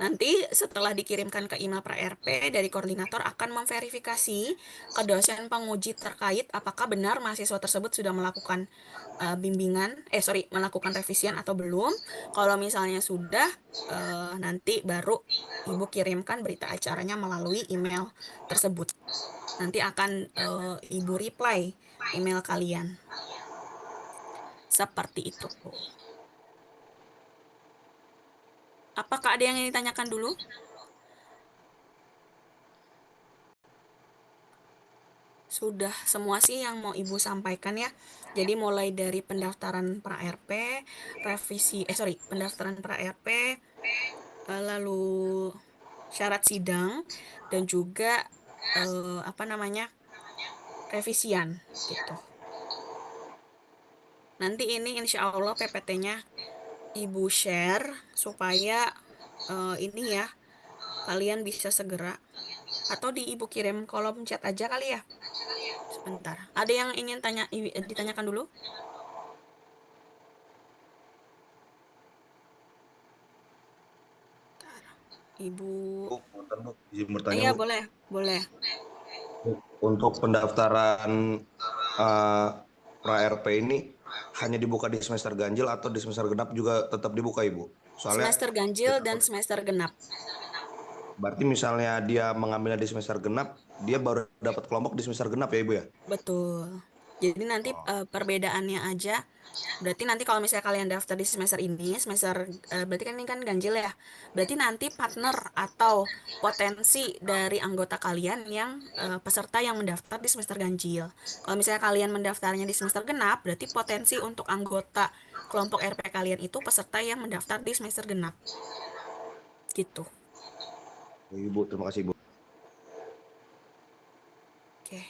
S1: Nanti setelah dikirimkan ke email pra RP, dari koordinator akan memverifikasi ke dosen penguji terkait apakah benar mahasiswa tersebut sudah melakukan melakukan revisian atau belum. Kalau misalnya sudah, nanti baru Ibu kirimkan berita acaranya melalui email tersebut. Nanti akan Ibu reply email kalian. Seperti itu. Apakah ada yang ingin ditanyakan dulu? Sudah semua sih yang mau Ibu sampaikan ya. Jadi mulai dari pendaftaran pra RP, pendaftaran pra RP, lalu syarat sidang dan juga revisian gitu. Nanti ini insya Allah PPT-nya Ibu share supaya ini ya kalian bisa segera, atau di Ibu kirim kolom chat aja kali ya. Sebentar. Ada yang ingin ditanyakan dulu? Ibu.
S10: Izin bertanya,
S1: Iya,
S10: Bu.
S1: boleh.
S10: Untuk pendaftaran pra RP ini hanya dibuka di semester ganjil atau di semester genap juga tetap dibuka, Ibu? Soalnya
S1: Semester ganjil dan semester genap.
S10: Berarti misalnya dia mengambilnya di semester genap, dia baru dapat kelompok di semester genap ya Ibu ya?
S1: Betul. Jadi nanti perbedaannya aja, berarti nanti kalau misalnya kalian daftar di semester ini, berarti kan ini kan ganjil ya. Berarti nanti partner atau potensi dari anggota kalian yang peserta yang mendaftar di semester ganjil. Kalau misalnya kalian mendaftarnya di semester genap, berarti potensi untuk anggota kelompok RP kalian itu peserta yang mendaftar di semester genap. Gitu.
S10: Ibu, terima kasih Ibu.
S1: Oke.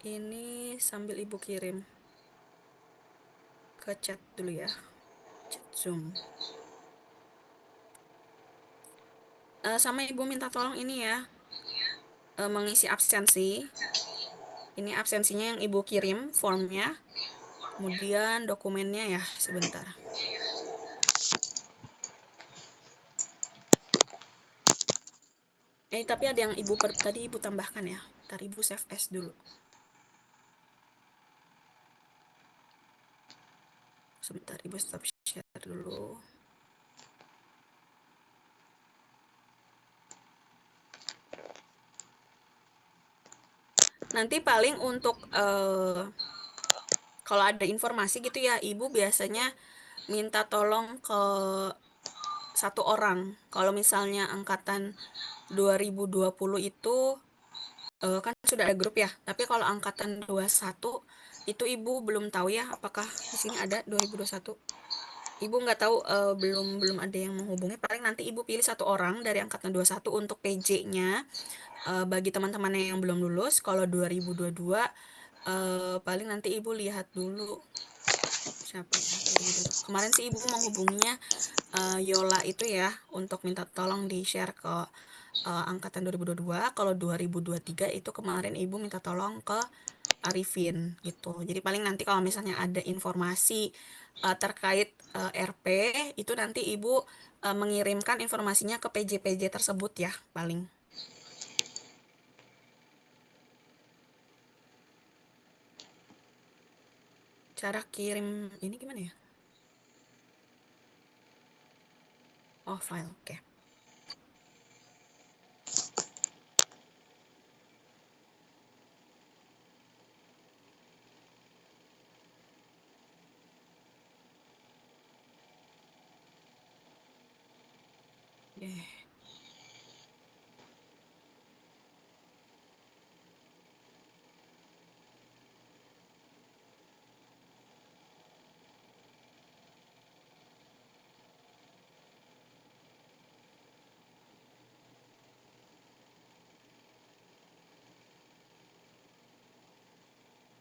S1: Ini sambil Ibu kirim ke chat dulu ya. Chat Zoom. Sama Ibu minta tolong ini ya, mengisi absensi. Ini absensinya yang Ibu kirim, formnya. Kemudian dokumennya ya, sebentar. Tapi ada yang tadi Ibu tambahkan ya. Ntar Ibu save as dulu. Sebentar, Ibu stop share dulu. Nanti paling untuk kalau ada informasi gitu ya, Ibu biasanya minta tolong ke satu orang. Kalau misalnya angkatan 2020 itu kan sudah ada grup ya, tapi kalau angkatan 21 itu Ibu belum tahu ya apakah di sini ada 2021. Ibu nggak tahu, belum ada yang menghubungi. Paling nanti Ibu pilih satu orang dari angkatan 21 untuk PJ-nya. Bagi teman-teman yang belum lulus, kalau 2022 paling nanti Ibu lihat dulu siapa ya 2022. Kemarin sih Ibu menghubunginya Yola itu ya, untuk minta tolong di-share ke angkatan 2022. Kalau 2023 itu kemarin Ibu minta tolong ke Arifin gitu. Jadi paling nanti kalau misalnya ada informasi terkait RP, itu nanti Ibu mengirimkan informasinya ke PJ-PJ tersebut ya, paling. Cara kirim ini gimana ya? Oh, file, oke.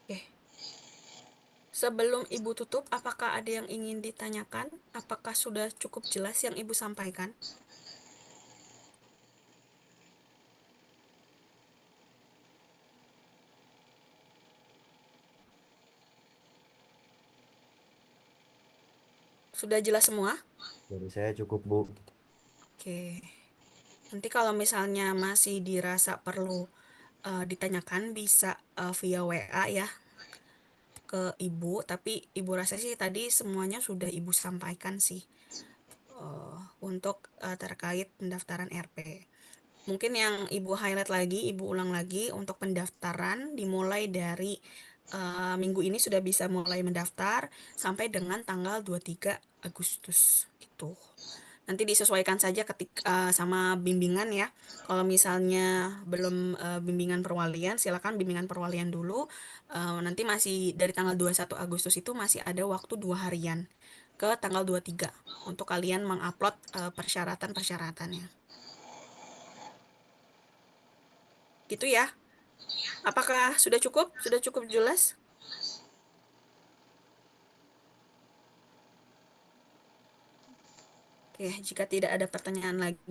S1: Oke. Sebelum Ibu tutup, apakah ada yang ingin ditanyakan? Apakah sudah cukup jelas yang Ibu sampaikan? Sudah jelas semua?
S4: Dari saya cukup, Bu.
S1: Oke. Nanti kalau misalnya masih dirasa perlu ditanyakan, bisa via WA ya ke Ibu. Tapi Ibu rasa sih tadi semuanya sudah Ibu sampaikan sih untuk terkait pendaftaran RP. Mungkin yang Ibu highlight lagi, Ibu ulang lagi untuk pendaftaran dimulai dari minggu ini sudah bisa mulai mendaftar sampai dengan tanggal 23 Agustus gitu. Nanti disesuaikan saja ketika sama bimbingan ya. Kalau misalnya belum bimbingan perwalian, silakan bimbingan perwalian dulu. Nanti masih dari tanggal 21 Agustus itu masih ada waktu 2 harian ke tanggal 23 untuk kalian mengupload persyaratan-persyaratannya. Gitu ya. Apakah sudah cukup? Sudah cukup jelas? Oke, jika tidak ada pertanyaan lagi